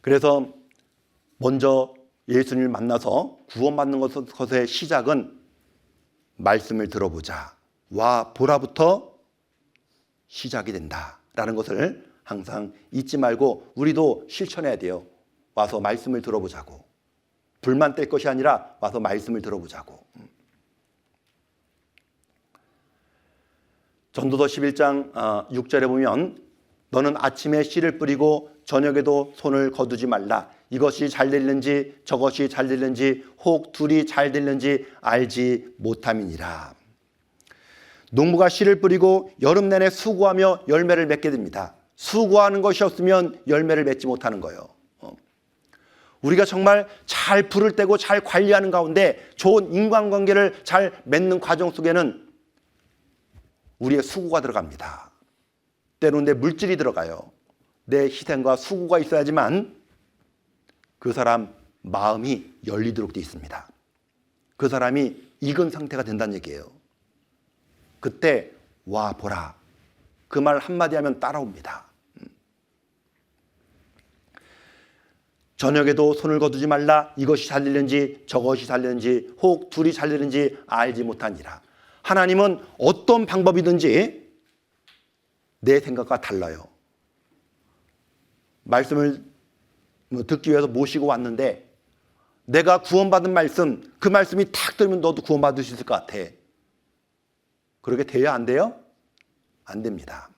그래서 먼저 예수님을 만나서 구원받는 것의 시작은 말씀을 들어보자, 와 보라부터 시작이 된다라는 것을 항상 잊지 말고 우리도 실천해야 돼요. 와서 말씀을 들어보자고. 불만 뗄 것이 아니라 와서 말씀을 들어보자고. 전도서 11장 6절에 보면 너는 아침에 씨를 뿌리고 저녁에도 손을 거두지 말라. 이것이 잘 되는지 저것이 잘 되는지 혹 둘이 잘 되는지 알지 못함이니라. 농부가 씨를 뿌리고 여름 내내 수고하며 열매를 맺게 됩니다. 수고하는 것이 없으면 열매를 맺지 못하는 거예요. 우리가 정말 잘 불을 떼고 잘 관리하는 가운데 좋은 인간관계를 잘 맺는 과정 속에는 우리의 수고가 들어갑니다. 때로는 내 물질이 들어가요. 내 희생과 수고가 있어야지만 그 사람 마음이 열리도록 되어 있습니다. 그 사람이 익은 상태가 된다는 얘기예요. 그때 와 보라, 그 말 한마디 하면 따라옵니다. 저녁에도 손을 거두지 말라. 이것이 잘 되는지 저것이 잘 되는지 혹 둘이 잘 되는지 알지 못하니라. 하나님은 어떤 방법이든지 내 생각과 달라요. 말씀을 듣기 위해서 모시고 왔는데 내가 구원받은 말씀, 그 말씀이 탁 들으면 너도 구원받을 수 있을 것 같아. 그렇게 돼요? 안 돼요? 안 됩니다.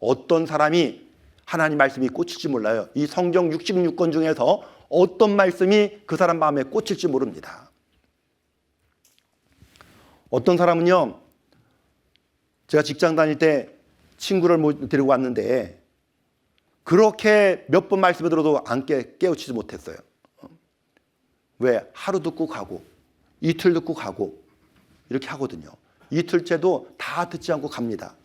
어떤 사람이 하나님 말씀이 꽂힐지 몰라요. 이 성경 66권 중에서 어떤 말씀이 그 사람 마음에 꽂힐지 모릅니다. 어떤 사람은요, 제가 직장 다닐 때 친구를 데리고 왔는데 그렇게 몇 번 말씀을 들어도 안 깨우치지 못했어요. 왜? 하루 듣고 가고 이틀 듣고 가고 이렇게 하거든요. 이틀째도 다 듣지 않고 갑니다.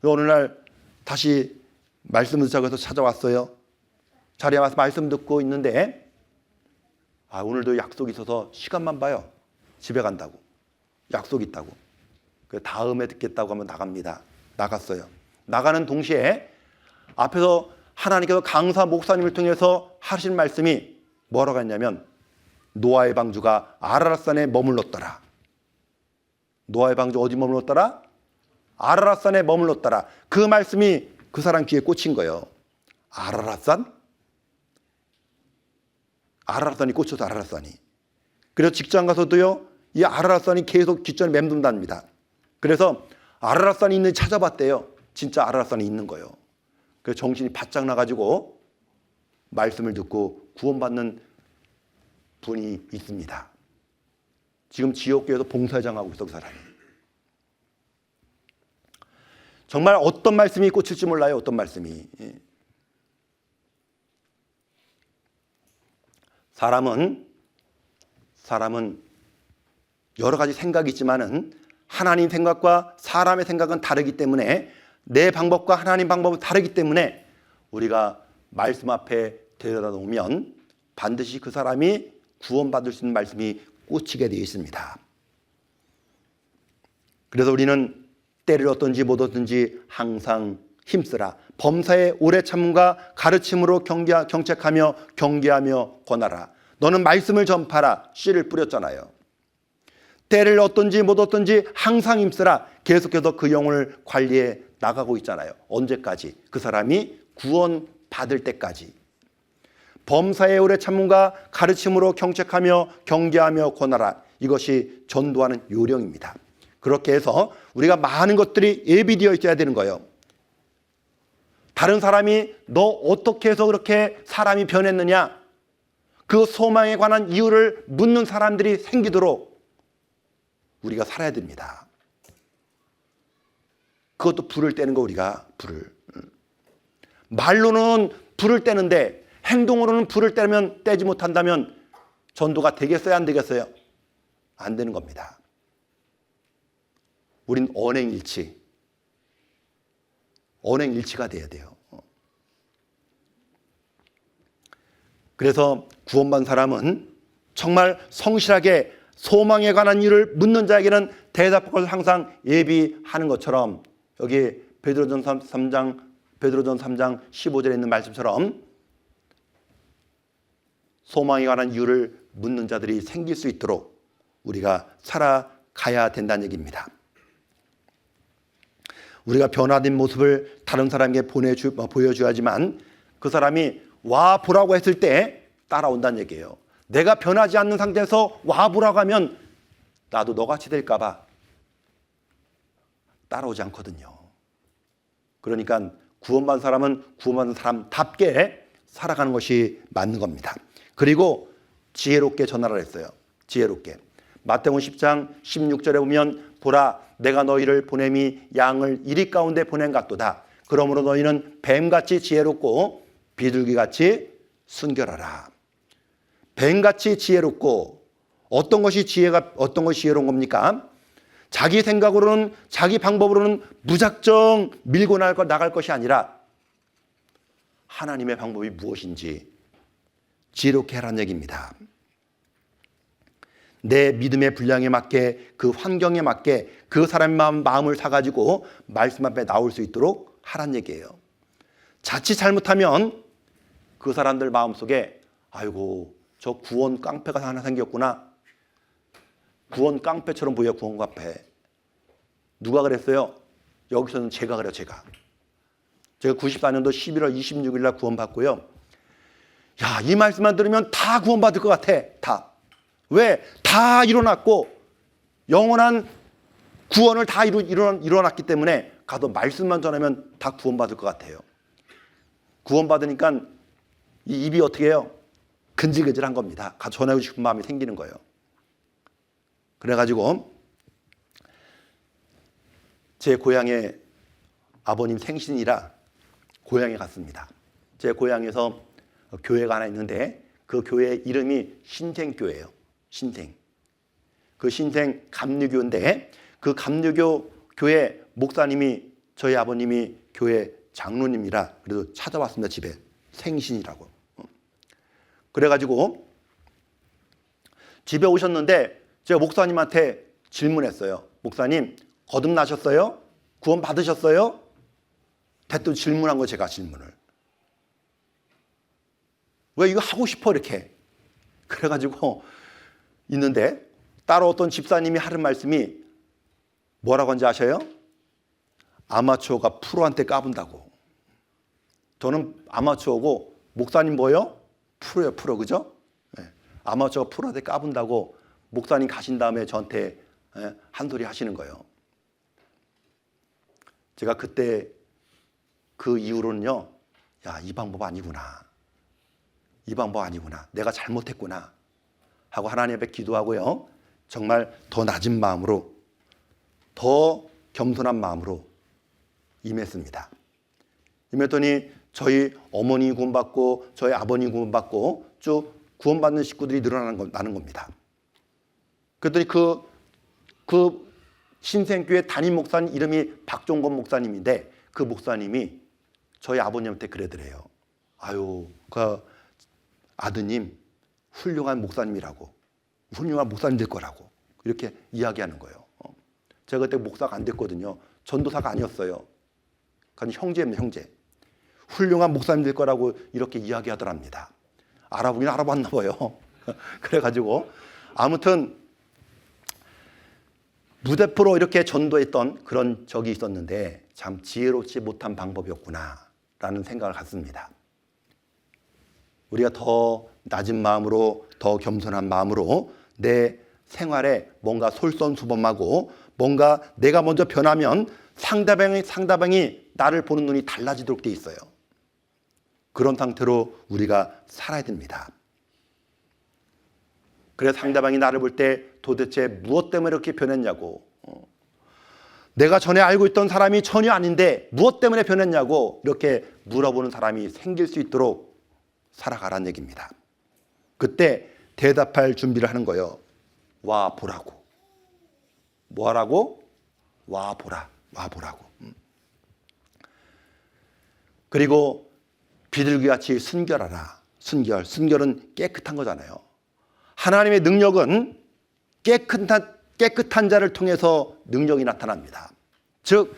어느 날 다시 말씀 듣자고 해서 찾아왔어요. 자리에 와서 말씀 듣고 있는데 오늘도 약속이 있어서 시간만 봐요. 집에 간다고. 약속 있다고. 그 다음에 듣겠다고 하면 나갑니다. 나갔어요. 나가는 동시에 앞에서 하나님께서 강사 목사님을 통해서 하신 말씀이 뭐라고 했냐면 노아의 방주가 아라랏산에 머물렀더라. 노아의 방주 어디 머물렀더라? 아라랏산에 머물렀더라. 그 말씀이 그 사람 귀에 꽂힌 거예요. 아라랏산? 아라랏산이 꽂혀서 아라랏산이. 그래서 직장 가서도요, 이 아라랏산이 계속 뒷전에 맴돈답니다. 그래서 아라랏산이 있는지 찾아봤대요. 진짜 아라랏산이 있는 거예요. 그래서 정신이 바짝 나가지고 말씀을 듣고 구원받는 분이 있습니다. 지금 지역교회에서 봉사장하고 있어, 그 사람이. 정말 어떤 말씀이 꽂힐지 몰라요. 어떤 말씀이. 사람은 여러 가지 생각이 있지만은 하나님 생각과 사람의 생각은 다르기 때문에, 내 방법과 하나님 방법은 다르기 때문에 우리가 말씀 앞에 데려다 놓으면 반드시 그 사람이 구원받을 수 있는 말씀이 꽂히게 되어 있습니다. 그래서 우리는 때를 얻든지 못 얻든지 항상 힘쓰라. 범사에 오래 참음과 가르침으로 경책하며 경계하며 권하라. 너는 말씀을 전파라. 씨를 뿌렸잖아요. 때를 얻든지 못 얻든지 항상 힘쓰라. 계속해서 그 영혼을 관리해 나가고 있잖아요. 언제까지? 그 사람이 구원받을 때까지. 범사에 오래 참음과 가르침으로 경책하며 경계하며 권하라. 이것이 전도하는 요령입니다. 그렇게 해서 우리가 많은 것들이 예비되어 있어야 되는 거예요. 다른 사람이 너 어떻게 해서 그렇게 사람이 변했느냐, 그 소망에 관한 이유를 묻는 사람들이 생기도록 우리가 살아야 됩니다. 그것도 불을 떼는 거, 우리가 불을. 말로는 불을 떼는데 행동으로는 불을 떼지 못한다면 전도가 되겠어요, 안 되겠어요? 안 되는 겁니다. 우린 언행일치가 돼야 돼요. 그래서 구원받은 사람은 정말 성실하게 소망에 관한 일을 묻는 자에게는 대답할 것을 항상 예비하는 것처럼, 여기 베드로전 3장 15절에 있는 말씀처럼 소망에 관한 이유를 묻는 자들이 생길 수 있도록 우리가 살아가야 된다는 얘기입니다. 우리가 변화된 모습을 다른 사람에게 보여줘야지만 그 사람이 와 보라고 했을 때 따라온다는 얘기예요. 내가 변하지 않는 상태에서 와 보라고 하면 나도 너같이 될까 봐 따라오지 않거든요. 그러니까 구원받은 사람은 구원받은 사람답게 살아가는 것이 맞는 겁니다. 그리고 지혜롭게 전하라 했어요. 지혜롭게. 마태복음 10장 16절에 보면 보라 내가 너희를 보냄이 양을 이리 가운데 보낸 같도다. 그러므로 너희는 뱀같이 지혜롭고 비둘기같이 순결하라. 뱀같이 지혜롭고, 어떤 것이 지혜로운 겁니까? 자기 생각으로는, 자기 방법으로는 무작정 밀고 나갈 것이 아니라 하나님의 방법이 무엇인지 지혜롭게 하라는 얘기입니다. 내 믿음의 분량에 맞게, 그 환경에 맞게 그 사람의 마음을 사가지고 말씀 앞에 나올 수 있도록 하라는 얘기예요. 자칫 잘못하면 그 사람들 마음속에 아이고 저 구원 깡패가 하나 생겼구나. 구원 깡패처럼 보여. 구원 깡패. 누가 그랬어요? 여기서는 제가 그래요. 제가 94년도 11월 26일 날 구원받고요. 야, 이 말씀만 들으면 다 구원받을 것 같아. 다. 왜? 다 일어났고 영원한 구원을 다 일어났기 때문에 가도 말씀만 전하면 다 구원받을 것 같아요. 구원받으니까 이 입이 어떻게 해요? 근질근질한 겁니다. 가서 전하고 싶은 마음이 생기는 거예요. 그래가지고 제 고향에 아버님 생신이라 고향에 갔습니다. 제 고향에서 교회가 하나 있는데 그 교회 이름이 신생교회예요. 신생. 그 신생 감리교인데 그 감리교 교회 목사님이 저희 아버님이 교회 장로님이라 그래도 찾아왔습니다. 집에. 생신이라고. 그래가지고 집에 오셨는데 제가 목사님한테 질문했어요. 목사님, 거듭나셨어요? 구원 받으셨어요? 대뜸 질문한 거 제가 질문을. 왜 이거 하고 싶어 이렇게. 그래가지고 있는데 따로 어떤 집사님이 하는 말씀이 뭐라고 하는지 아셔요? 아마추어가 프로한테 까분다고. 저는 아마추어고 목사님 뭐예요? 프로예요, 프로. 그죠? 네. 아마추어가 프로한테 까분다고 목사님 가신 다음에 저한테 한 소리 하시는 거예요. 제가 그때 그 이후로는요, 야, 이 방법 아니구나. 이 방법 아니구나. 내가 잘못했구나. 하고 하나님 앞에 기도하고요. 정말 더 낮은 마음으로, 더 겸손한 마음으로 임했습니다. 임했더니 저희 어머니 구원받고 저희 아버님 구원받고 쭉 구원받는 식구들이 늘어나는 겁니다. 그랬더니 그 신생교회 담임 목사님 이름이 박종건 목사님인데 그 목사님이 저희 아버님한테 그러더래요. 아유, 그 아드님 훌륭한 목사님이라고, 훌륭한 목사님 될 거라고 이렇게 이야기하는 거예요. 제가 그때 목사가 안 됐거든요. 전도사가 아니었어요. 그냥 형제입니다, 형제. 훌륭한 목사님 될 거라고 이렇게 이야기하더랍니다. 알아보긴 알아봤나 봐요. 그래가지고 아무튼 무대포로 이렇게 전도했던 그런 적이 있었는데 참 지혜롭지 못한 방법이었구나라는 생각을 갖습니다. 우리가 더 낮은 마음으로, 더 겸손한 마음으로 내 생활에 뭔가 솔선수범하고 뭔가 내가 먼저 변하면 상대방이 나를 보는 눈이 달라지도록 돼 있어요. 그런 상태로 우리가 살아야 됩니다. 그래서 상대방이 나를 볼 때 도대체 무엇 때문에 이렇게 변했냐고, 내가 전에 알고 있던 사람이 전혀 아닌데 무엇 때문에 변했냐고 이렇게 물어보는 사람이 생길 수 있도록 살아가라는 얘기입니다. 그때 대답할 준비를 하는 거예요. 와 보라고. 뭐 하라고? 와 보라. 와 보라고. 그리고 비둘기같이 순결하라. 순결은 깨끗한 거잖아요. 하나님의 능력은 깨끗한 자를 통해서 능력이 나타납니다. 즉,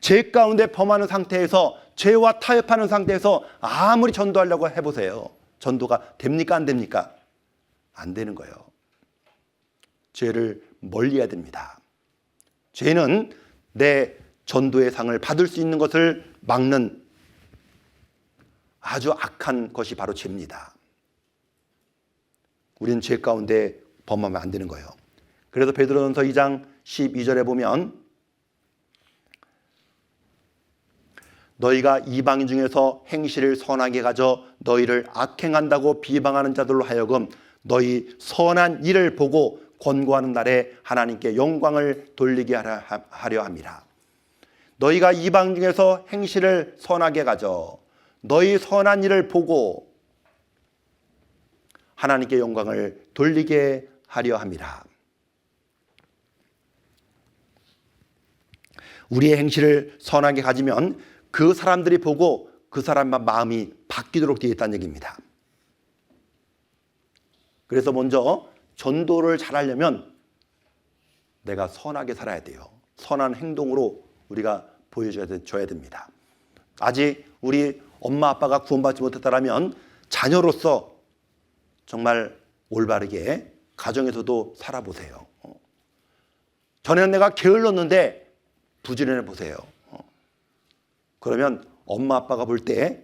죄 가운데 범하는 상태에서, 죄와 타협하는 상태에서 아무리 전도하려고 해보세요. 전도가 됩니까? 안 됩니까? 안 되는 거예요. 죄를 멀리해야 됩니다. 죄는 내 전도의 상을 받을 수 있는 것을 막는 아주 악한 것이 바로 죄입니다. 우리는 죄 가운데 범하면 안 되는 거예요. 그래서 베드로전서 2장 12절에 보면 너희가 이방인 중에서 행실을 선하게 가져 너희를 악행한다고 비방하는 자들로 하여금 너희 선한 일을 보고 권고하는 날에 하나님께 영광을 돌리게 하려 함이라. 너희가 이방인 중에서 행실을 선하게 가져 너희 선한 일을 보고 하나님께 영광을 돌리게 하려 함이라. 우리의 행실을 선하게 가지면 그 사람들이 보고 그 사람의 마음이 바뀌도록 되어 있다는 얘기입니다. 그래서 먼저 전도를 잘하려면 내가 선하게 살아야 돼요. 선한 행동으로 우리가 보여줘야 됩니다. 아직 우리 엄마 아빠가 구원받지 못했다면 자녀로서 정말 올바르게 가정에서도 살아보세요. 전에는 내가 게을렀는데 부지런해 보세요. 그러면 엄마 아빠가 볼 때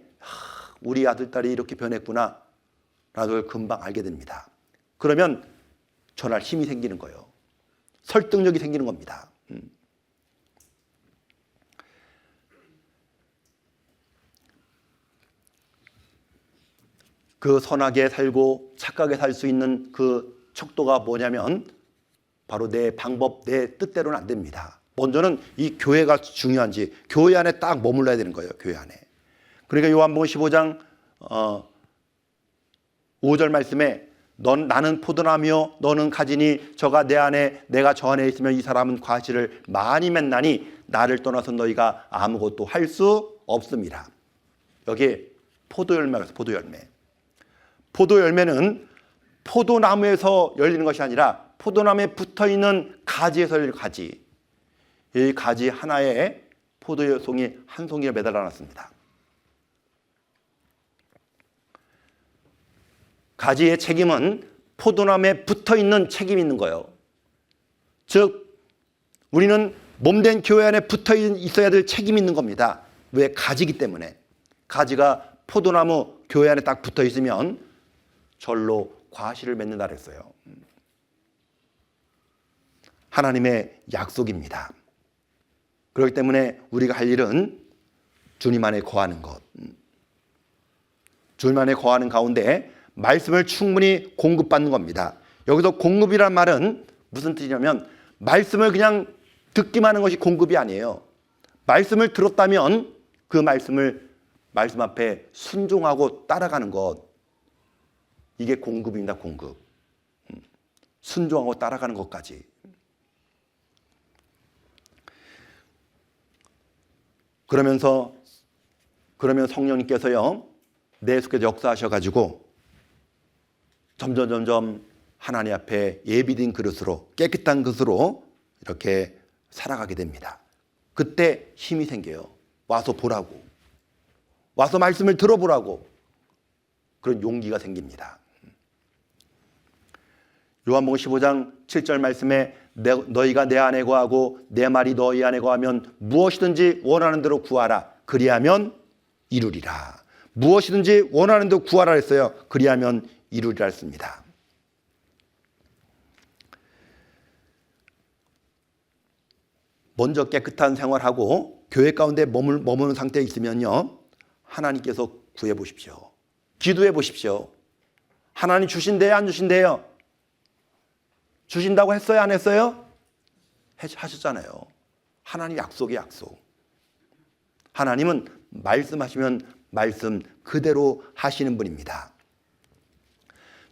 우리 아들 딸이 이렇게 변했구나 라는 걸 금방 알게 됩니다. 그러면 전할 힘이 생기는 거예요. 설득력이 생기는 겁니다. 그 선하게 살고 착하게 살 수 있는 그 척도가 뭐냐면 바로 내 방법, 내 뜻대로는 안 됩니다. 먼저는 이 교회가 중요한지 교회 안에 딱 머물러야 되는 거예요. 교회 안에. 그러니까 요한복음 15장 5절 말씀에 나는 포도나무요 너는 가지니 저가 내 안에 내가 저 안에 있으면 이 사람은 과실을 많이 맺나니 나를 떠나서 너희가 아무것도 할 수 없습니다. 여기 포도열매가 있어요. 포도열매. 포도열매는 포도나무에서 열리는 것이 아니라 포도나무에 붙어있는 가지에서 일 가지, 이 가지 하나에 포도송이 한 송이를 매달아 놨습니다. 가지의 책임은 포도나무에 붙어있는 책임이 있는 거예요. 즉 우리는 몸된 교회 안에 붙어 있어야 될 책임이 있는 겁니다. 왜? 가지기 때문에. 가지가 포도나무 교회 안에 딱 붙어 있으면 절로 과실을 맺는다 그랬어요. 하나님의 약속입니다. 그렇기 때문에 우리가 할 일은 주님 안에 거하는 것. 주님 안에 거하는 가운데 말씀을 충분히 공급받는 겁니다. 여기서 공급이란 말은 무슨 뜻이냐면 말씀을 그냥 듣기만 하는 것이 공급이 아니에요. 말씀을 들었다면 그 말씀 앞에 순종하고 따라가는 것. 이게 공급입니다. 공급. 순종하고 따라가는 것까지. 그러면 성령님께서요 내 속에서 역사하셔가지고 점점 하나님 앞에 예비된 그릇으로, 깨끗한 그릇으로 이렇게 살아가게 됩니다. 그때 힘이 생겨요. 와서 보라고, 와서 말씀을 들어보라고, 그런 용기가 생깁니다. 요한복음 15장 7절 말씀에 너희가 내 안에 거하고 내 말이 너희 안에 거하면 무엇이든지 원하는 대로 구하라. 그리하면 이루리라. 무엇이든지 원하는 대로 구하라 했어요. 그리하면 이루리라 했습니다. 먼저 깨끗한 생활하고 교회 가운데 머무는 상태에 있으면요 하나님께서 구해 보십시오. 기도해 보십시오. 하나님 주신대요, 안 주신대요? 주신다고 했어요, 안 했어요? 하셨잖아요. 하나님 약속이 약속. 하나님은 말씀하시면 말씀 그대로 하시는 분입니다.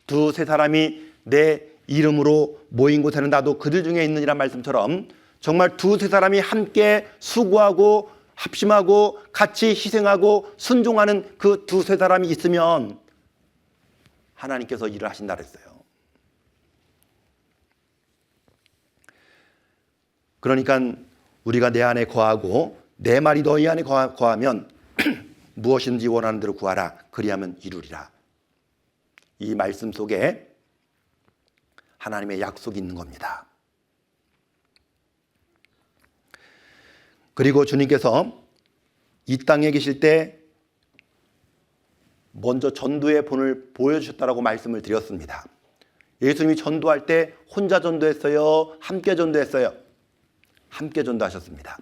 두세 사람이 내 이름으로 모인 곳에는 나도 그들 중에 있느니란 말씀처럼 정말 두세 사람이 함께 수고하고 합심하고 같이 희생하고 순종하는 그 두세 사람이 있으면 하나님께서 일을 하신다 그랬어요. 그러니까 우리가 내 안에 거하고 내 말이 너희 안에 거하면 무엇인지 원하는 대로 구하라. 그리하면 이루리라. 이 말씀 속에 하나님의 약속이 있는 겁니다. 그리고 주님께서 이 땅에 계실 때 먼저 전도의 본을 보여주셨다라고 말씀을 드렸습니다. 예수님이 전도할 때 혼자 전도했어요? 함께 전도했어요? 함께 전도하셨습니다.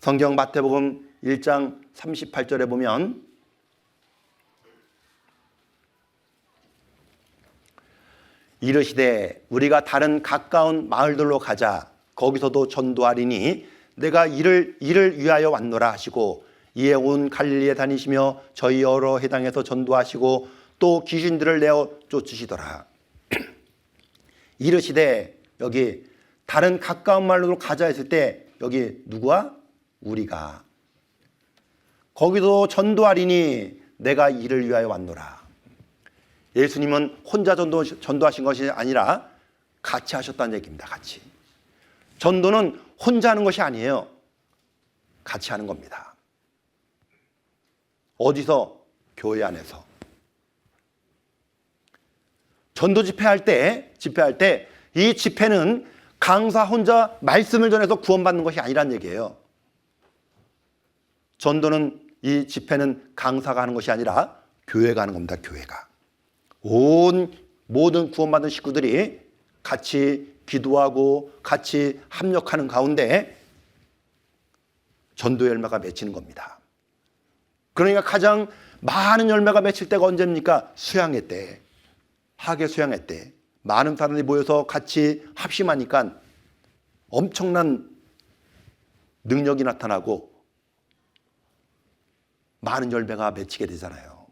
성경 마태복음 1장 38절에 보면 이르시되 우리가 다른 가까운 마을들로 가자. 거기서도 전도하리니 내가 이를 위하여 왔노라 하시고 이에 온 갈릴리에 다니시며 저희 여러 해당에서 전도하시고 또 귀신들을 내어 쫓으시더라. 이르시되 여기 다른 가까운 마을로 가자 했을 때 여기 누구와? 우리가. 거기도 전도하리니 내가 이를 위하여 왔노라. 예수님은 혼자 전도하신 것이 아니라 같이 하셨다는 얘기입니다. 같이. 전도는 혼자 하는 것이 아니에요. 같이 하는 겁니다. 어디서? 교회 안에서. 전도 집회할 때 이 집회는 강사 혼자 말씀을 전해서 구원받는 것이 아니란 얘기예요. 전도는 이 집회는 강사가 하는 것이 아니라 교회가 하는 겁니다. 교회가. 모든 구원받은 식구들이 같이 기도하고 같이 합력하는 가운데 전도의 열매가 맺히는 겁니다. 그러니까 가장 많은 열매가 맺힐 때가 언제입니까? 수양회 때, 학예 수양회 때 많은 사람들이 모여서 같이 합심하니까 엄청난 능력이 나타나고 많은 열매가 맺히게 되잖아요.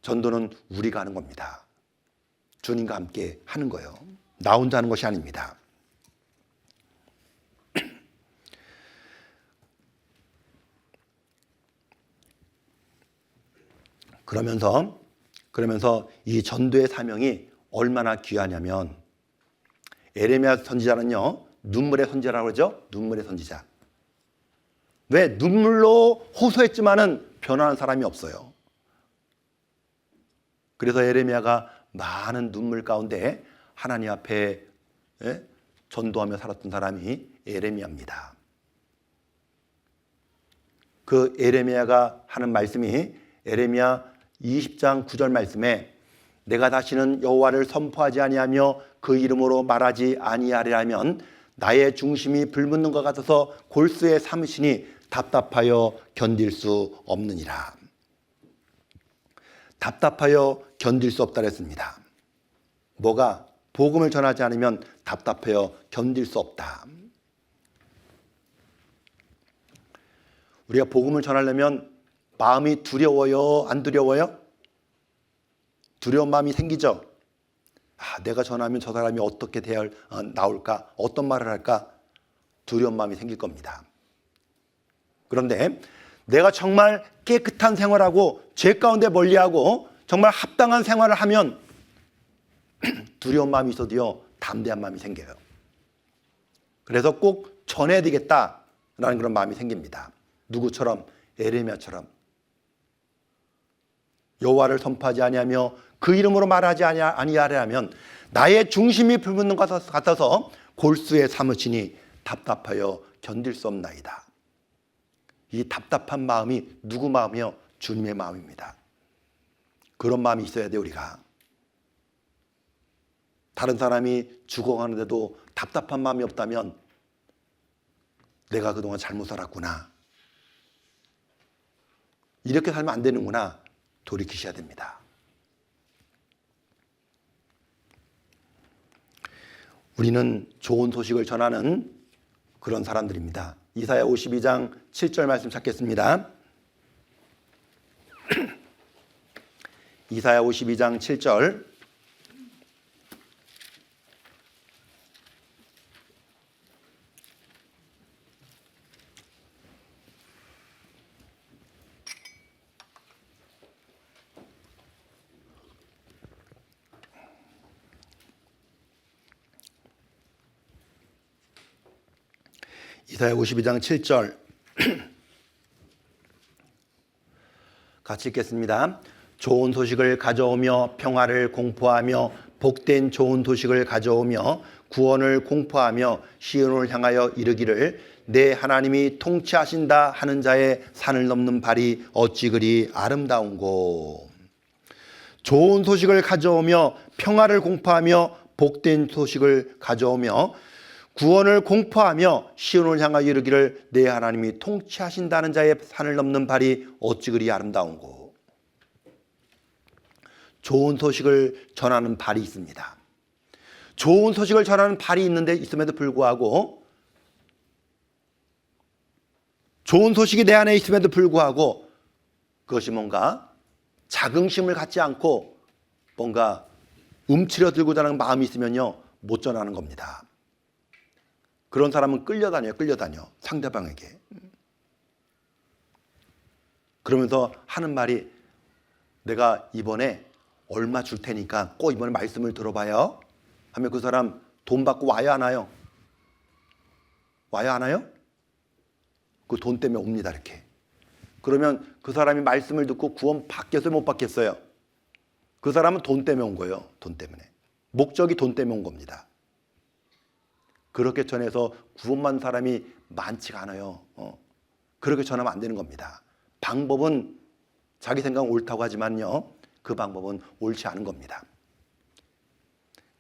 전도는 우리가 하는 겁니다. 주님과 함께 하는 거예요. 나 혼자 하는 것이 아닙니다. 그러면서 이 전도의 사명이 얼마나 귀하냐면 에레미야 선지자는요, 눈물의 선지자라고 그러죠. 눈물의 선지자. 왜? 눈물로 호소했지만은 변화한 사람이 없어요. 그래서 에레미야가 많은 눈물 가운데 하나님 앞에 전도하며 살았던 사람이 에레미야입니다. 그 에레미야가 하는 말씀이 에레미야 20장 9절 말씀에 내가 다시는 여호와를 선포하지 아니하며 그 이름으로 말하지 아니하리라면 나의 중심이 불붙는 것 같아서 골수에 삼으시니 답답하여 견딜 수 없느니라. 답답하여 견딜 수 없다 그랬습니다. 뭐가? 복음을 전하지 않으면 답답하여 견딜 수 없다. 우리가 복음을 전하려면 마음이 두려워요? 안 두려워요? 두려운 마음이 생기죠. 내가 전하면 저 사람이 어떻게 나올까? 어떤 말을 할까? 두려운 마음이 생길 겁니다. 그런데 내가 정말 깨끗한 생활하고 죄 가운데 멀리하고 정말 합당한 생활을 하면 두려운 마음이 있어도요, 담대한 마음이 생겨요. 그래서 꼭 전해야 되겠다라는 그런 마음이 생깁니다. 누구처럼? 에레미야처럼. 여호와를 선포하지 아니하며 그 이름으로 말하지 아니하려면 나의 중심이 불붙는 것 같아서 골수에 삼으시니 답답하여 견딜 수 없나이다. 이 답답한 마음이 누구 마음이요? 주님의 마음입니다. 그런 마음이 있어야 돼요, 우리가. 다른 사람이 죽어가는데도 답답한 마음이 없다면 내가 그동안 잘못 살았구나. 이렇게 살면 안 되는구나. 돌이키셔야 됩니다. 우리는 좋은 소식을 전하는 그런 사람들입니다. 이사야 52장 7절 말씀 찾겠습니다. 이사야 52장 7절. 이사야 52장 7절 같이 읽겠습니다. 좋은 소식을 가져오며 평화를 공포하며 복된 좋은 소식을 가져오며 구원을 공포하며 시온을 향하여 이르기를 내 하나님이 통치하신다 하는 자의 산을 넘는 발이 어찌 그리 아름다운고. 좋은 소식을 가져오며 평화를 공포하며 복된 소식을 가져오며 구원을 공포하며 시온을 향하여 이르기를 내 하나님이 통치하신다는 자의 산을 넘는 발이 어찌 그리 아름다운고. 좋은 소식을 전하는 발이 있습니다. 좋은 소식을 전하는 발이 있음에도 불구하고 좋은 소식이 내 안에 있음에도 불구하고 그것이 뭔가 자긍심을 갖지 않고 뭔가 움츠려 들고자 하는 마음이 있으면요, 못 전하는 겁니다. 그런 사람은 끌려다녀 상대방에게. 그러면서 하는 말이 내가 이번에 얼마 줄 테니까 꼭 이번에 말씀을 들어봐요 하면 그 사람 돈 받고 와야 하나요? 와야 하나요? 그 돈 때문에 옵니다. 이렇게. 그러면 그 사람이 말씀을 듣고 구원 받겠어요? 못 받겠어요? 그 사람은 돈 때문에 온 거예요. 돈 때문에. 목적이 돈 때문에 온 겁니다. 그렇게 전해서 구원받는 사람이 많지가 않아요. 그렇게 전하면 안 되는 겁니다. 방법은 자기 생각은 옳다고 하지만요, 그 방법은 옳지 않은 겁니다.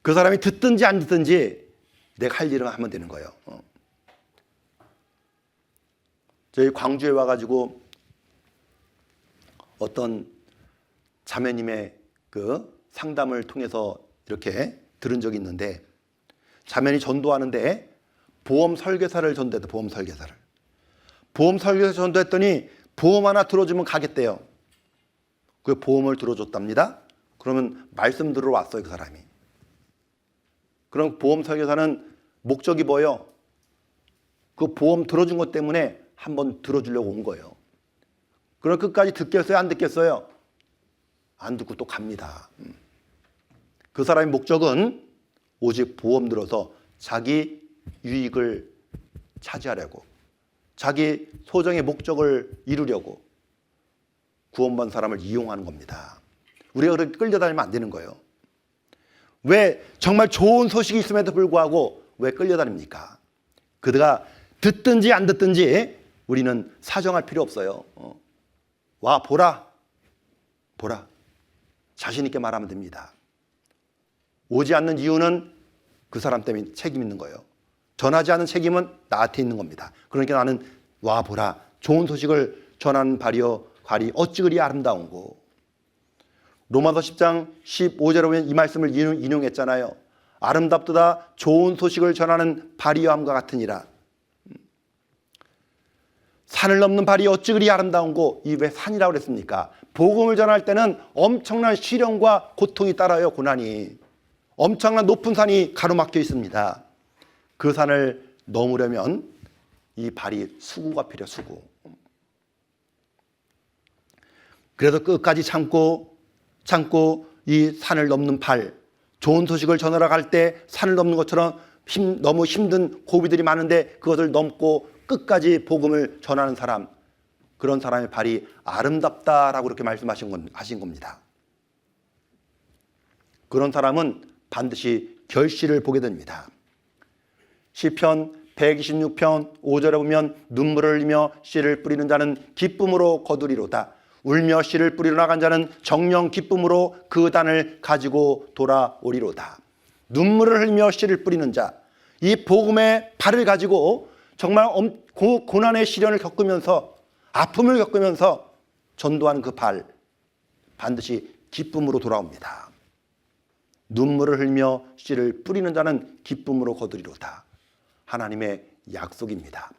그 사람이 듣든지 안 듣든지 내가 할 일은 하면 되는 거예요. 저희 광주에 와가지고 어떤 자매님의 그 상담을 통해서 이렇게 들은 적이 있는데, 자매니 전도하는데 보험 설계사를 전도했다. 보험 설계사 전도했더니 보험 하나 들어주면 가겠대요. 그 보험을 들어줬답니다. 그러면 말씀 들으러 왔어요, 그 사람이. 그럼 보험 설계사는 목적이 뭐예요? 그 보험 들어준 것 때문에 한번 들어주려고 온 거예요. 그럼 끝까지 듣겠어요? 안 듣겠어요? 안 듣고 또 갑니다. 그 사람의 목적은 오직 보험 들어서 자기 유익을 차지하려고, 자기 소정의 목적을 이루려고 구원받은 사람을 이용하는 겁니다. 우리가 그렇게 끌려다니면 안 되는 거예요. 왜 정말 좋은 소식이 있음에도 불구하고 왜 끌려다닙니까? 그가 듣든지 안 듣든지 우리는 사정할 필요 없어요. 와 보라 자신 있게 말하면 됩니다. 오지 않는 이유는 그 사람 때문에 책임 있는 거예요. 전하지 않은 책임은 나한테 있는 겁니다. 그러니까 나는 와 보라 좋은 소식을 전하는 발이 어찌 그리 아름다운고. 로마서 10장 15절에 보면 이 말씀을 인용했잖아요. 아름답도다 좋은 소식을 전하는 발이함과 같으니라. 산을 넘는 발이 어찌 그리 아름다운고. 이 왜 산이라고 그랬습니까? 복음을 전할 때는 엄청난 시련과 고통이 따라요. 고난이. 엄청난 높은 산이 가로막혀 있습니다. 그 산을 넘으려면 이 발이 수고가 필요해요. 수고. 그래서 끝까지 참고 이 산을 넘는 발, 좋은 소식을 전하러 갈 때 산을 넘는 것처럼 너무 힘든 고비들이 많은데 그것을 넘고 끝까지 복음을 전하는 사람, 그런 사람의 발이 아름답다라고 그렇게 말씀하신 겁니다. 그런 사람은 반드시 결실을 보게 됩니다. 시편 126편 5절에 보면 눈물을 흘리며 씨를 뿌리는 자는 기쁨으로 거두리로다. 울며 씨를 뿌리러 나간 자는 정령 기쁨으로 그 단을 가지고 돌아오리로다. 눈물을 흘리며 씨를 뿌리는 자, 이 복음의 발을 가지고 정말 고난의 시련을 겪으면서 아픔을 겪으면서 전도하는 그 발, 반드시 기쁨으로 돌아옵니다. 눈물을 흘며 씨를 뿌리는 자는 기쁨으로 거두리로다. 하나님의 약속입니다.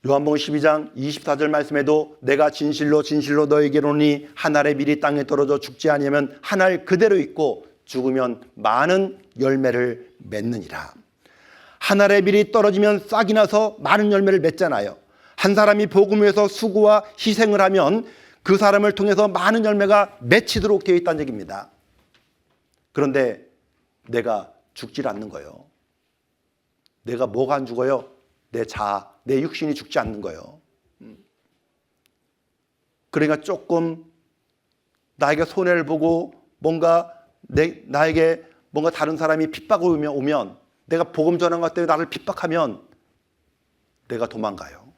요한복음 12장 24절 말씀에도 내가 진실로 너에게로니 한 알의 밀이 땅에 떨어져 죽지 아니하면 한 알 그대로 있고 죽으면 많은 열매를 맺느니라. 한 알의 밀이 떨어지면 싹이 나서 많은 열매를 맺잖아요. 한 사람이 복음 위해서 수고와 희생을 하면 그 사람을 통해서 많은 열매가 맺히도록 되어 있다는 얘기입니다. 그런데 내가 죽질 않는 거예요. 내가 뭐가 안 죽어요? 내 육신이 죽지 않는 거예요. 그러니까 조금 나에게 손해를 보고 나에게 뭔가 다른 사람이 핍박을 오면 내가 복음 전한 것 때문에 나를 핍박하면 내가 도망가요.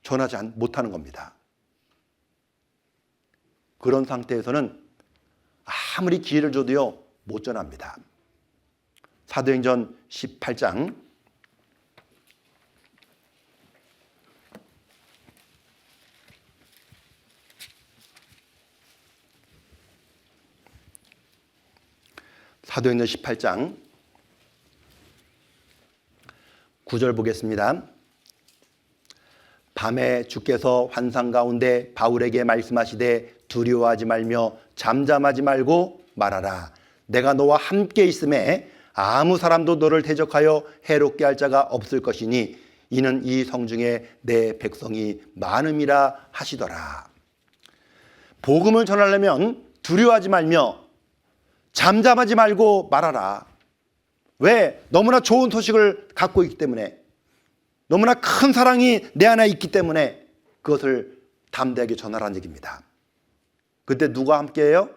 전하지 못하는 겁니다. 그런 상태에서는 아무리 기회를 줘도요 못 전합니다. 사도행전 18장 9절 보겠습니다. 밤에 주께서 환상 가운데 바울에게 말씀하시되 두려워하지 말며 잠잠하지 말고 말하라. 내가 너와 함께 있음에 아무 사람도 너를 대적하여 해롭게 할 자가 없을 것이니 이는 이 성중에 내 백성이 많음이라 하시더라. 복음을 전하려면 두려워하지 말며 잠잠하지 말고 말하라. 왜? 너무나 좋은 소식을 갖고 있기 때문에, 너무나 큰 사랑이 내 안에 있기 때문에 그것을 담대하게 전하라는 얘기입니다. 그때 누가 함께해요?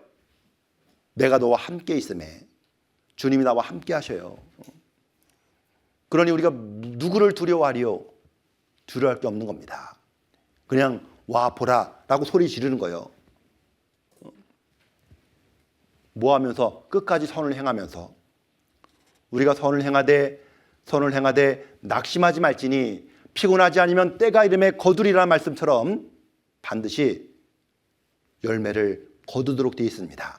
내가 너와 함께 있음에. 주님이 나와 함께 하셔요. 그러니 우리가 누구를 두려워하리요? 두려워할 게 없는 겁니다. 그냥 와 보라 라고 소리 지르는 거예요. 뭐 하면서? 끝까지 선을 행하면서. 우리가 선을 행하되 낙심하지 말지니 피곤하지 않으면 때가 이름에 거두리라는 말씀처럼 반드시 열매를 거두도록 되어 있습니다.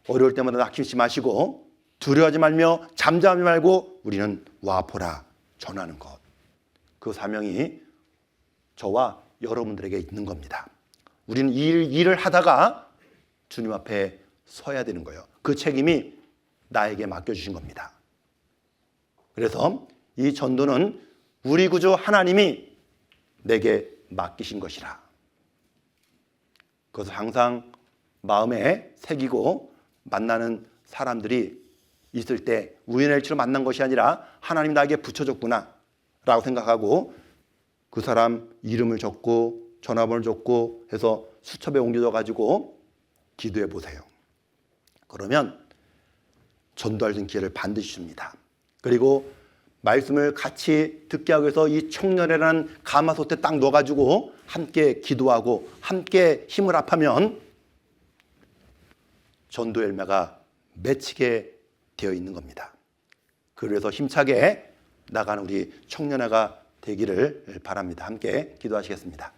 어려울 때마다 낙심하지 마시고 두려워하지 말며 잠잠하지 말고 우리는 와 보라 전하는 것. 그 사명이 저와 여러분들에게 있는 겁니다. 우리는 이 일을 하다가 주님 앞에 서야 되는 거예요. 그 책임이 나에게 맡겨주신 겁니다. 그래서 이 전도는 우리 구주 하나님이 내게 맡기신 것이라. 그것을 항상 마음에 새기고 만나는 사람들이 있을 때 우연의 일치로 만난 것이 아니라 하나님 나에게 붙여줬구나 라고 생각하고 그 사람 이름을 적고 전화번호를 적고 해서 수첩에 옮겨져 가지고 기도해 보세요. 그러면 전도할 수 있는 기회를 반드시 줍니다. 그리고 말씀을 같이 듣게 하기 위해서 이 청년회라는 가마솥에 딱 넣어가지고 함께 기도하고 함께 힘을 합하면 전도 열매가 맺히게 되어 있는 겁니다. 그래서 힘차게 나가는 우리 청년회가 되기를 바랍니다. 함께 기도하시겠습니다.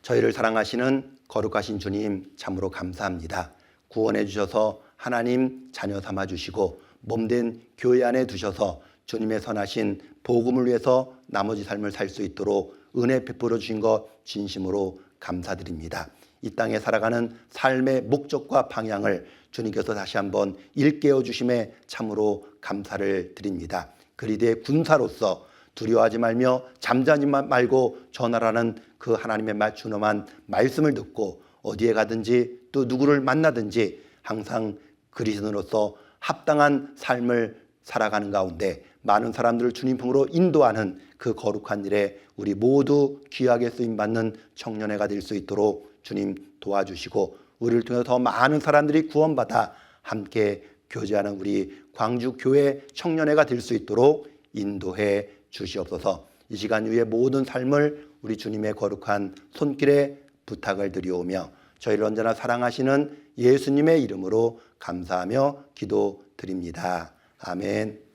저희를 사랑하시는 거룩하신 주님 참으로 감사합니다. 구원해 주셔서 하나님 자녀 삼아 주시고 몸된 교회 안에 두셔서 주님의 선하신 복음을 위해서 나머지 삶을 살 수 있도록 은혜 베풀어 주신 것 진심으로 감사드립니다. 이 땅에 살아가는 삶의 목적과 방향을 주님께서 다시 한번 일깨워 주심에 참으로 감사를 드립니다. 그리스도의 군사로서 두려워하지 말며 잠자지 말고 전하라는 그 하나님의 준엄한 말씀을 듣고 어디에 가든지 또 누구를 만나든지 항상 그리스도인으로서 합당한 삶을 살아가는 가운데 많은 사람들을 주님 품으로 인도하는 그 거룩한 일에 우리 모두 귀하게 쓰임받는 청년회가 될 수 있도록 주님 도와주시고 우리를 통해서 더 많은 사람들이 구원받아 함께 교제하는 우리 광주교회 청년회가 될 수 있도록 인도해 주시옵소서. 이 시간 위에 모든 삶을 우리 주님의 거룩한 손길에 부탁을 드리오며 저희를 언제나 사랑하시는 예수님의 이름으로 감사하며 기도드립니다. 아멘.